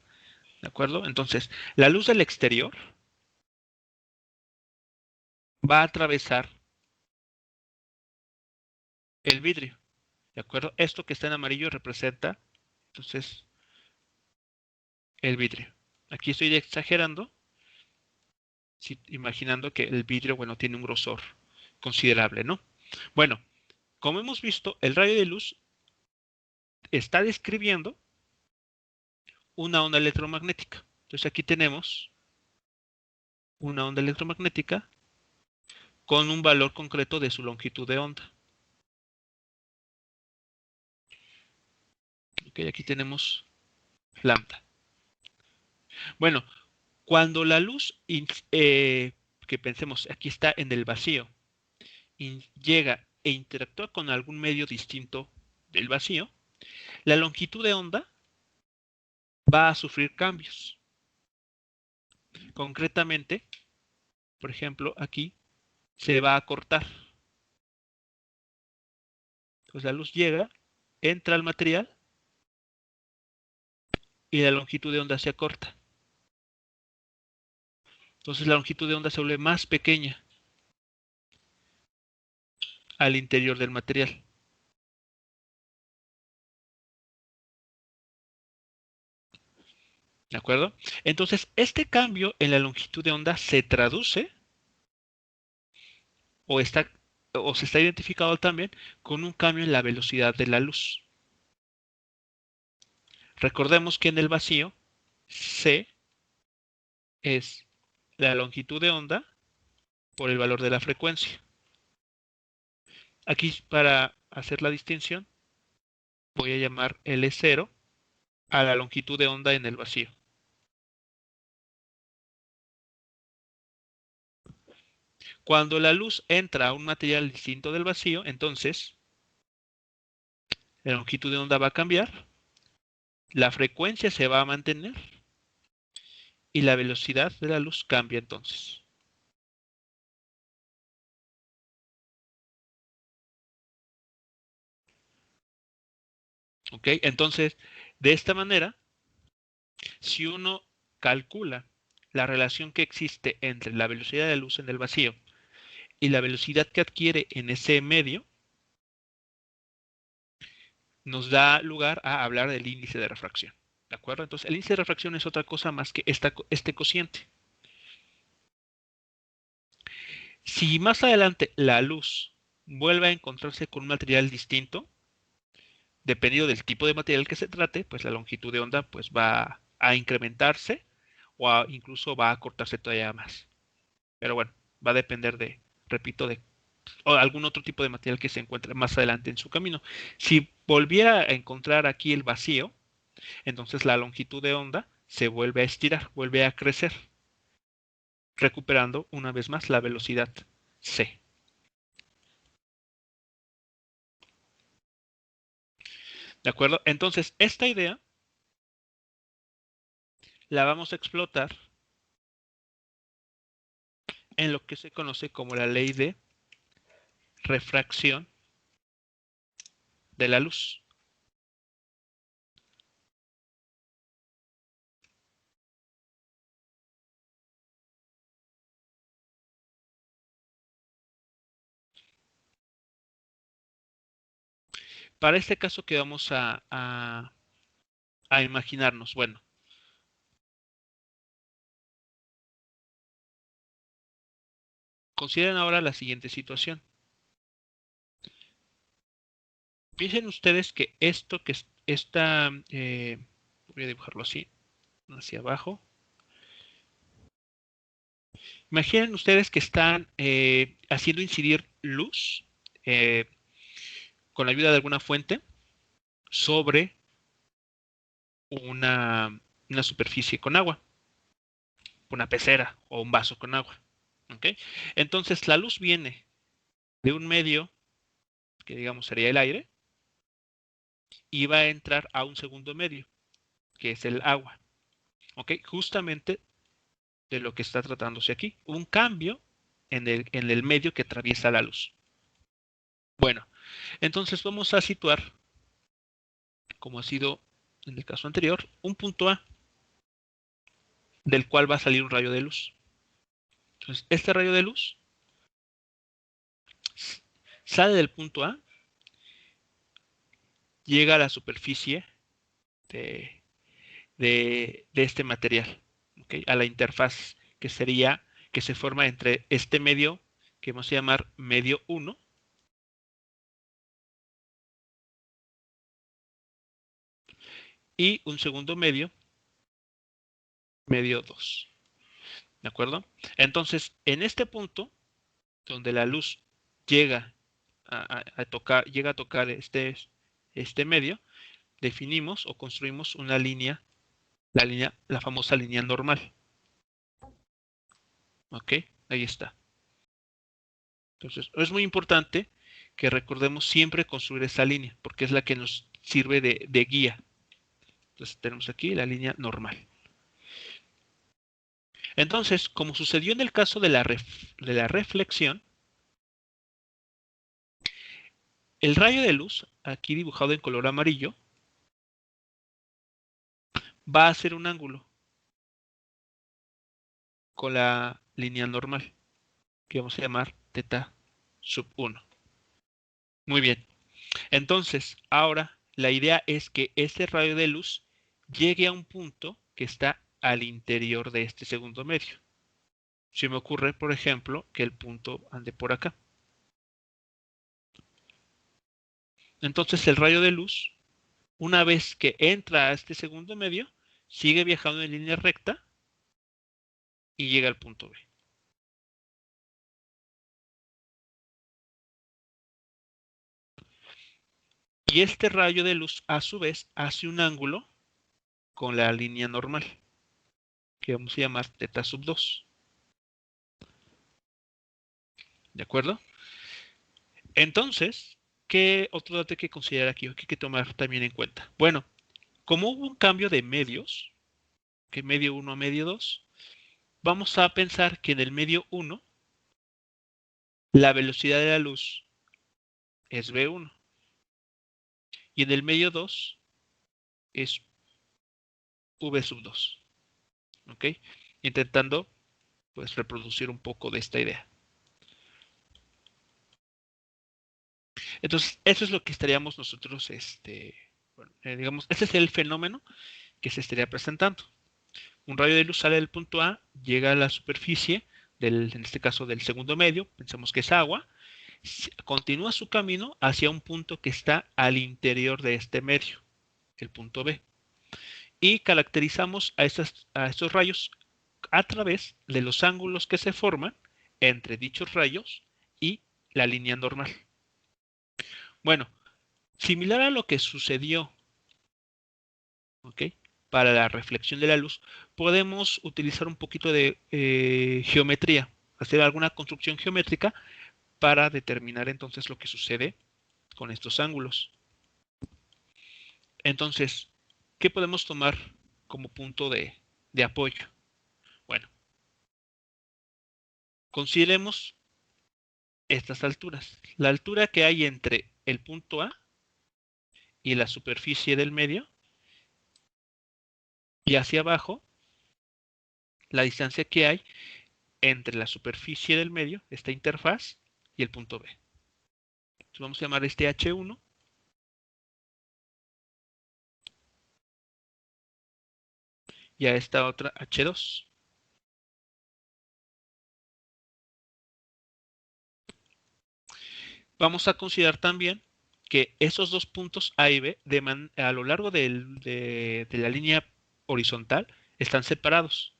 ¿De acuerdo? Entonces, la luz del exterior va a atravesar el vidrio. ¿De acuerdo? Esto que está en amarillo representa, entonces, el vidrio. Aquí estoy exagerando, imaginando que el vidrio, bueno, tiene un grosor considerable, ¿no? Bueno, como hemos visto, el rayo de luz está describiendo una onda electromagnética. Entonces aquí tenemos una onda electromagnética con un valor concreto de su longitud de onda. Ok, aquí tenemos lambda. Bueno, cuando la luz que pensemos aquí está en el vacío llega e interactúa con algún medio distinto del vacío, la longitud de onda va a sufrir cambios. Concretamente, por ejemplo, aquí se va a cortar. Entonces la luz llega, entra al material y la longitud de onda se acorta. Entonces la longitud de onda se vuelve más pequeña al interior del material. ¿De acuerdo? Entonces, este cambio en la longitud de onda se traduce o, o se está identificado también con un cambio en la velocidad de la luz. Recordemos que en el vacío, C es la longitud de onda por el valor de la frecuencia. Aquí, para hacer la distinción, voy a llamar L0 a la longitud de onda en el vacío. Cuando la luz entra a un material distinto del vacío, entonces la longitud de onda va a cambiar, la frecuencia se va a mantener y la velocidad de la luz cambia entonces. ¿Ok? Entonces, de esta manera, si uno calcula la relación que existe entre la velocidad de la luz en el vacío y la velocidad que adquiere en ese medio, nos da lugar a hablar del índice de refracción. ¿De acuerdo? Entonces, el índice de refracción es otra cosa más que este cociente. Si más adelante la luz vuelve a encontrarse con un material distinto, dependiendo del tipo de material que se trate, pues la longitud de onda pues va a incrementarse o incluso va a cortarse todavía más. Pero bueno, va a depender de, repito, de o algún otro tipo de material que se encuentre más adelante en su camino. Si volviera a encontrar aquí el vacío, entonces la longitud de onda se vuelve a estirar, vuelve a crecer, recuperando una vez más la velocidad c. ¿De acuerdo? Entonces, esta idea la vamos a explotar en lo que se conoce como la ley de refracción de la luz. Para este caso que vamos a imaginarnos, bueno, consideren ahora la siguiente situación. Piensen ustedes que esto que esta, voy a dibujarlo así, hacia abajo. Imaginen ustedes que están haciendo incidir luz con la ayuda de alguna fuente sobre una superficie con agua, una pecera o un vaso con agua. ¿Okay? Entonces la luz viene de un medio que digamos sería el aire y va a entrar a un segundo medio que es el agua. ¿Okay? Justamente de lo que está tratándose aquí. Un cambio en el medio que atraviesa la luz. Bueno, entonces vamos a situar, como ha sido en el caso anterior, un punto A del cual va a salir un rayo de luz. Entonces, este rayo de luz sale del punto A, llega a la superficie de, de este material, ¿okay? A la interfaz que sería, que se forma entre este medio, que vamos a llamar medio 1, y un segundo medio, medio 2. ¿De acuerdo? Entonces, en este punto, donde la luz llega llega a tocar este medio, definimos o construimos una línea, la famosa línea normal. ¿Ok? Ahí está. Entonces, es muy importante que recordemos siempre construir esa línea, porque es la que nos sirve de guía. Entonces, tenemos aquí la línea normal. Entonces, como sucedió en el caso de la reflexión, el rayo de luz, aquí dibujado en color amarillo, va a hacer un ángulo con la línea normal, que vamos a llamar θ sub 1. Muy bien. Entonces, ahora la idea es que este rayo de luz llegue a un punto que está al interior de este segundo medio. Se me ocurre, por ejemplo, que el punto ande por acá. Entonces, el rayo de luz, una vez que entra a este segundo medio, sigue viajando en línea recta y llega al punto B. Y este rayo de luz, a su vez, hace un ángulo con la línea normal, que vamos a llamar θ sub 2. ¿De acuerdo? Entonces, ¿qué otro dato hay que considerar aquí? ¿O qué hay que tomar también en cuenta? Bueno, como hubo un cambio de medios, que medio 1 a medio 2, vamos a pensar que en el medio 1 la velocidad de la luz es v1 y en el medio 2 es v sub 2. ¿Ok? Intentando pues reproducir un poco de esta idea. Entonces, eso es lo que estaríamos nosotros, bueno, digamos, ese es el fenómeno que se estaría presentando. Un rayo de luz sale del punto A, llega a la superficie, en este caso del segundo medio, pensamos que es agua, continúa su camino hacia un punto que está al interior de este medio, el punto B. Y caracterizamos a estos rayos a través de los ángulos que se forman entre dichos rayos y la línea normal. Bueno, similar a lo que sucedió, ¿ok?, para la reflexión de la luz, podemos utilizar un poquito de geometría, hacer alguna construcción geométrica para determinar entonces lo que sucede con estos ángulos. Entonces, ¿qué podemos tomar como punto de apoyo? Bueno, consideremos estas alturas. La altura que hay entre el punto A y la superficie del medio, y hacia abajo, la distancia que hay entre la superficie del medio, esta interfaz, y el punto B. Entonces vamos a llamar este H1 y a esta otra H2. Vamos a considerar también que esos dos puntos A y B a lo largo de la línea horizontal están separados.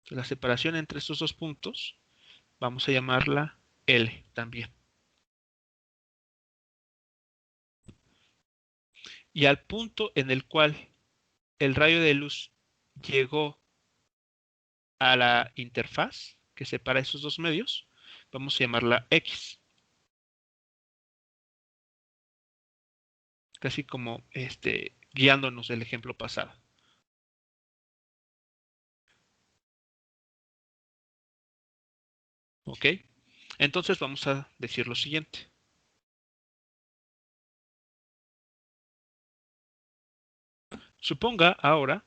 La separación entre estos dos puntos vamos a llamarla L también. Y al punto en el cual el rayo de luz llegó a la interfaz que separa esos dos medios, vamos a llamarla X. Casi como guiándonos del ejemplo pasado. ¿Ok? Entonces vamos a decir lo siguiente. Suponga ahora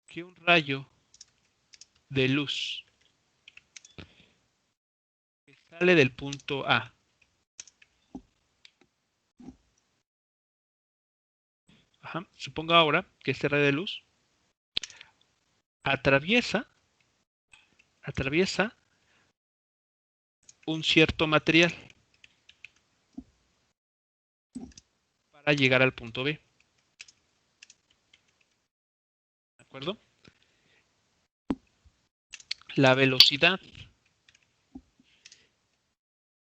que un rayo de luz que sale del punto A suponga ahora que este rayo de luz atraviesa un cierto material para llegar al punto B. ¿De acuerdo? La velocidad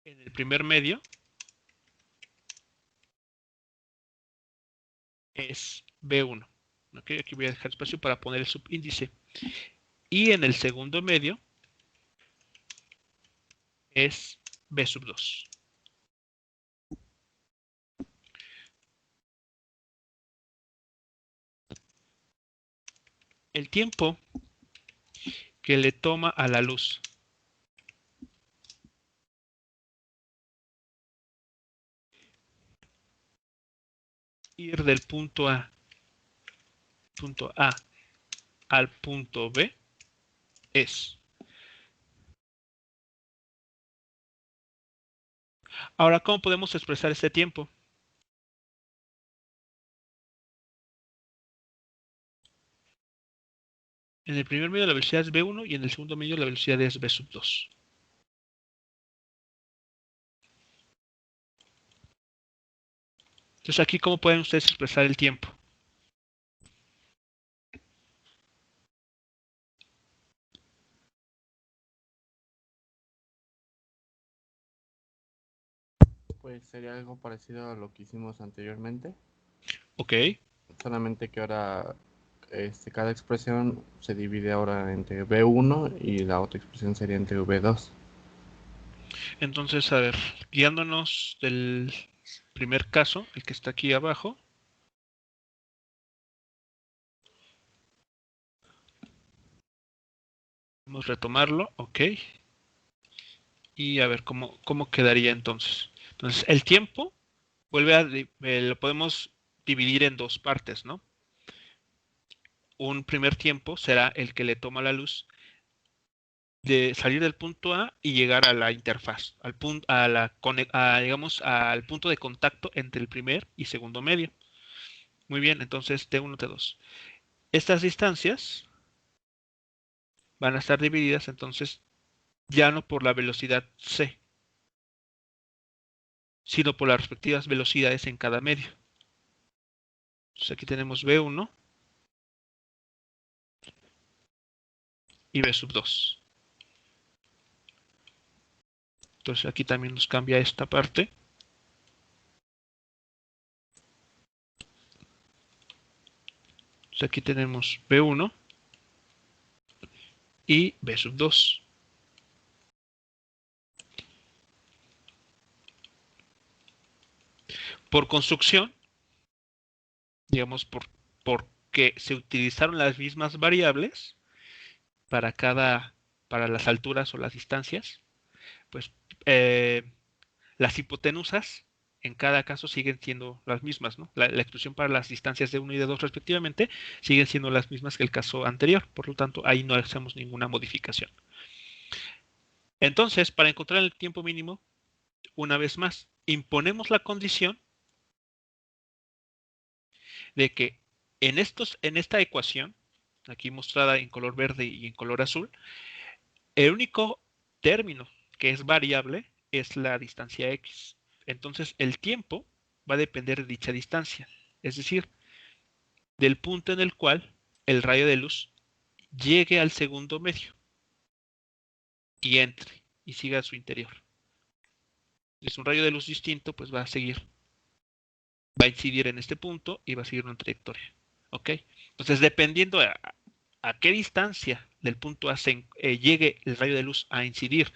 en el primer medio es B1. ¿Ok? Aquí voy a dejar espacio para poner el subíndice. Y en el segundo medio es B sub 2. el tiempo que le toma a la luz ir del punto A al punto B es. Ahora, ¿cómo podemos expresar este tiempo? En el primer medio la velocidad es v1 y en el segundo medio la velocidad es v sub 2. Entonces aquí, ¿cómo pueden ustedes expresar el tiempo?
Pues sería algo parecido a lo que hicimos anteriormente,
Ok,
solamente que ahora cada expresión se divide ahora entre V1 y la otra expresión sería entre V2.
entonces, a ver, guiándonos del primer caso, el que está aquí abajo. Vamos a retomarlo, ok. Y a ver cómo quedaría entonces. Entonces, el tiempo lo podemos dividir en dos partes, ¿no? Un primer tiempo será el que le toma la luz de salir del punto A y llegar a la interfaz, digamos, al punto de contacto entre el primer y segundo medio. Muy bien, entonces T1, T2. Estas distancias van a estar divididas entonces ya no por la velocidad C, sino por las respectivas velocidades en cada medio. Entonces aquí tenemos V1 y V sub 2. Entonces aquí también nos cambia esta parte. Entonces aquí tenemos V1 y V sub 2. Por construcción, digamos, porque se utilizaron las mismas variables para para las alturas o las distancias, pues eh, las hipotenusas en cada caso siguen siendo las mismas, ¿no? La expresión para las distancias de 1 y de 2 respectivamente siguen siendo las mismas que el caso anterior, por lo tanto ahí no hacemos ninguna modificación. Entonces, para encontrar el tiempo mínimo, una vez más, imponemos la condición de que en esta ecuación, aquí mostrada en color verde y en color azul, el único término que es variable es la distancia x. Entonces, el tiempo va a depender de dicha distancia, es decir, del punto en el cual el rayo de luz llegue al segundo medio y entre y siga a su interior. Si es un rayo de luz distinto, pues va a incidir en este punto y va a seguir una trayectoria. ¿Ok? Entonces, dependiendo a qué distancia del punto A llegue el rayo de luz a incidir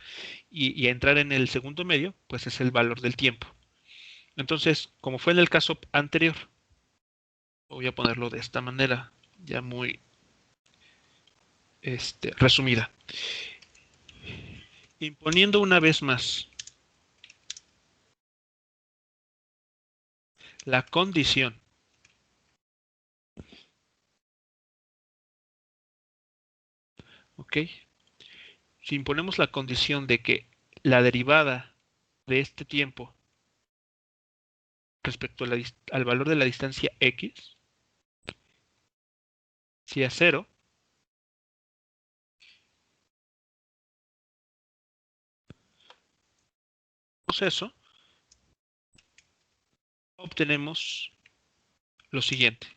y a entrar en el segundo medio, pues es el valor del tiempo. Entonces, como fue en el caso anterior, voy a ponerlo de esta manera, ya muy resumida. Imponiendo una vez más la condición ¿ok? Si imponemos la condición de que la derivada de este tiempo respecto al valor de la distancia x sea 0, proceso, obtenemos lo siguiente.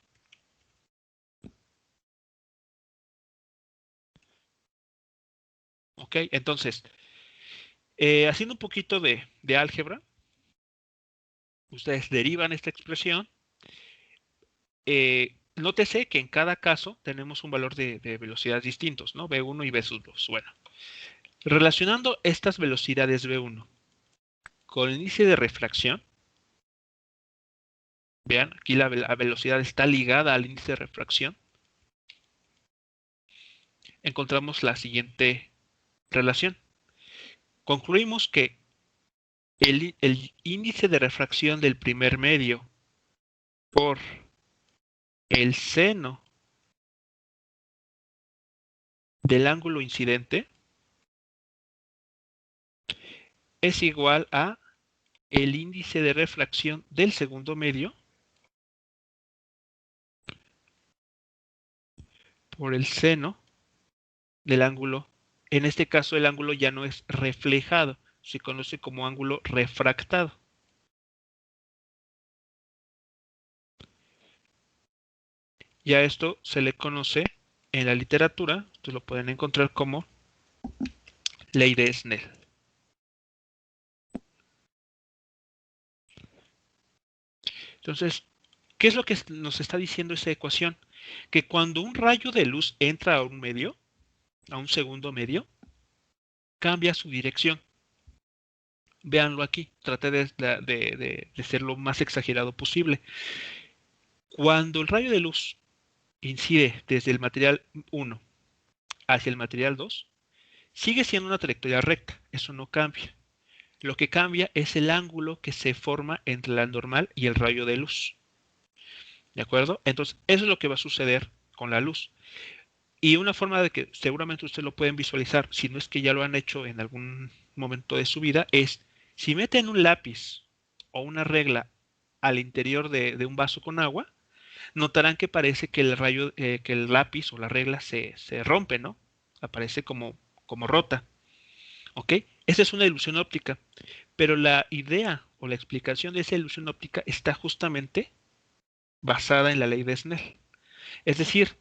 ¿Ok? Entonces, haciendo un poquito de álgebra, ustedes derivan esta expresión. Nótese que en cada caso tenemos un valor de velocidades distintos, ¿no? V1 y V sub 2. Bueno, relacionando estas velocidades V1 con el índice de refracción, vean, aquí la velocidad está ligada al índice de refracción. encontramos la siguiente relación. Concluimos que el índice de refracción del primer medio por el seno del ángulo incidente es igual a el índice de refracción del segundo medio por el seno del ángulo. En este caso el ángulo ya no es reflejado, se conoce como ángulo refractado. Y a esto se le conoce en la literatura, ustedes lo pueden encontrar como ley de Snell. Entonces, ¿qué es lo que nos está diciendo esa ecuación? Que cuando un rayo de luz entra a un medio, a un segundo medio, cambia su dirección. Véanlo aquí, traté de ser lo más exagerado posible. Cuando el rayo de luz incide desde el material 1 hacia el material 2, sigue siendo una trayectoria recta, eso no cambia. Lo que cambia es el ángulo que se forma entre la normal y el rayo de luz. ¿De acuerdo? Entonces, eso es lo que va a suceder con la luz. Y una forma de que seguramente ustedes lo pueden visualizar, si no es que ya lo han hecho en algún momento de su vida, es si meten un lápiz o una regla al interior de un vaso con agua, notarán que parece que el rayo, que el lápiz o la regla se rompe, ¿no? Aparece como rota. ¿Ok? Esa es una ilusión óptica. Pero la idea o la explicación de esa ilusión óptica está justamente basada en la ley de Snell. Es decir,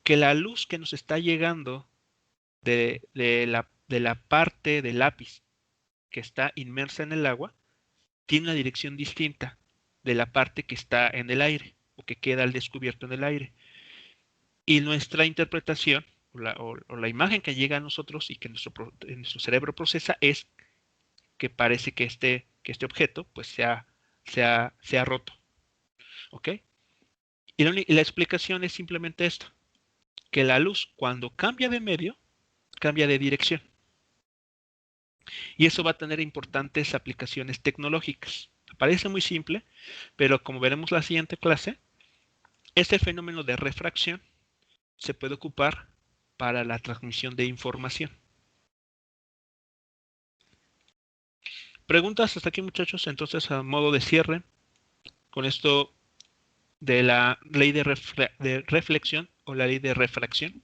que la luz que nos está llegando de la parte del lápiz que está inmersa en el agua tiene una dirección distinta de la parte que está en el aire o que queda al descubierto en el aire. Y nuestra interpretación o la imagen que llega a nosotros y que nuestro cerebro procesa es que parece que este objeto pues se ha roto. ¿Ok? Y la explicación es simplemente esto, que la luz cuando cambia de medio, cambia de dirección. Y eso va a tener importantes aplicaciones tecnológicas. Parece muy simple, pero como veremos en la siguiente clase, este fenómeno de refracción se puede ocupar para la transmisión de información. ¿Preguntas hasta aquí, muchachos? Entonces, a modo de cierre, con esto de la ley de reflexión o la ley de refracción.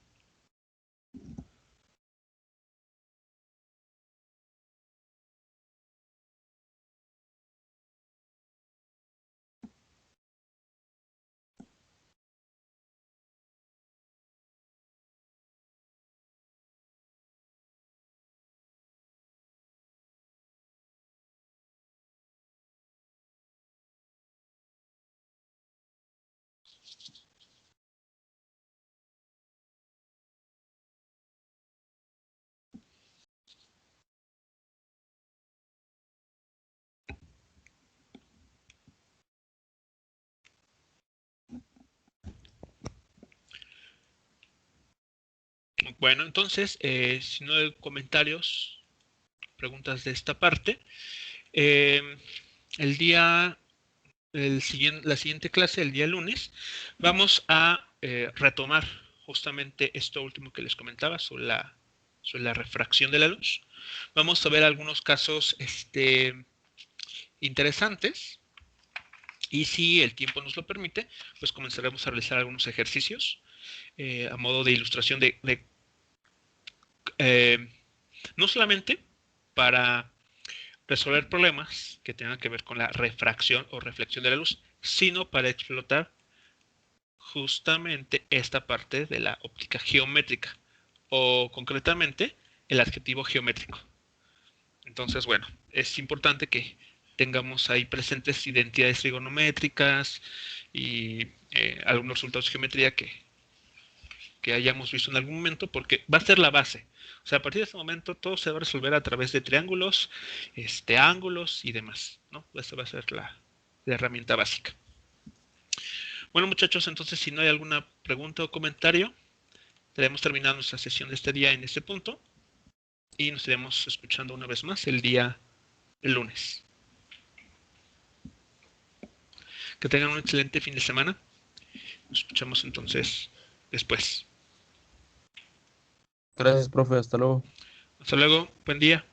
Bueno, entonces, si no hay comentarios, preguntas de esta parte, la siguiente clase, el día lunes, vamos a retomar justamente esto último que les comentaba sobre la refracción de la luz. Vamos a ver algunos casos interesantes y si el tiempo nos lo permite, pues comenzaremos a realizar algunos ejercicios a modo de ilustración no solamente para resolver problemas que tengan que ver con la refracción o reflexión de la luz, sino para explotar justamente esta parte de la óptica geométrica o concretamente el adjetivo geométrico. Entonces, bueno, es importante que tengamos ahí presentes identidades trigonométricas y algunos resultados de geometría que hayamos visto en algún momento, porque va a ser la base. O sea, a partir de este momento todo se va a resolver a través de triángulos, ángulos y demás, ¿no? Esa va a ser la herramienta básica. Bueno, muchachos, entonces si no hay alguna pregunta o comentario, Estaremos terminando nuestra sesión de este día en este punto y nos estaremos escuchando una vez más el lunes. Que tengan un excelente fin de semana. Nos escuchamos entonces después.
Gracias, profe. Hasta luego.
Hasta luego. Buen día.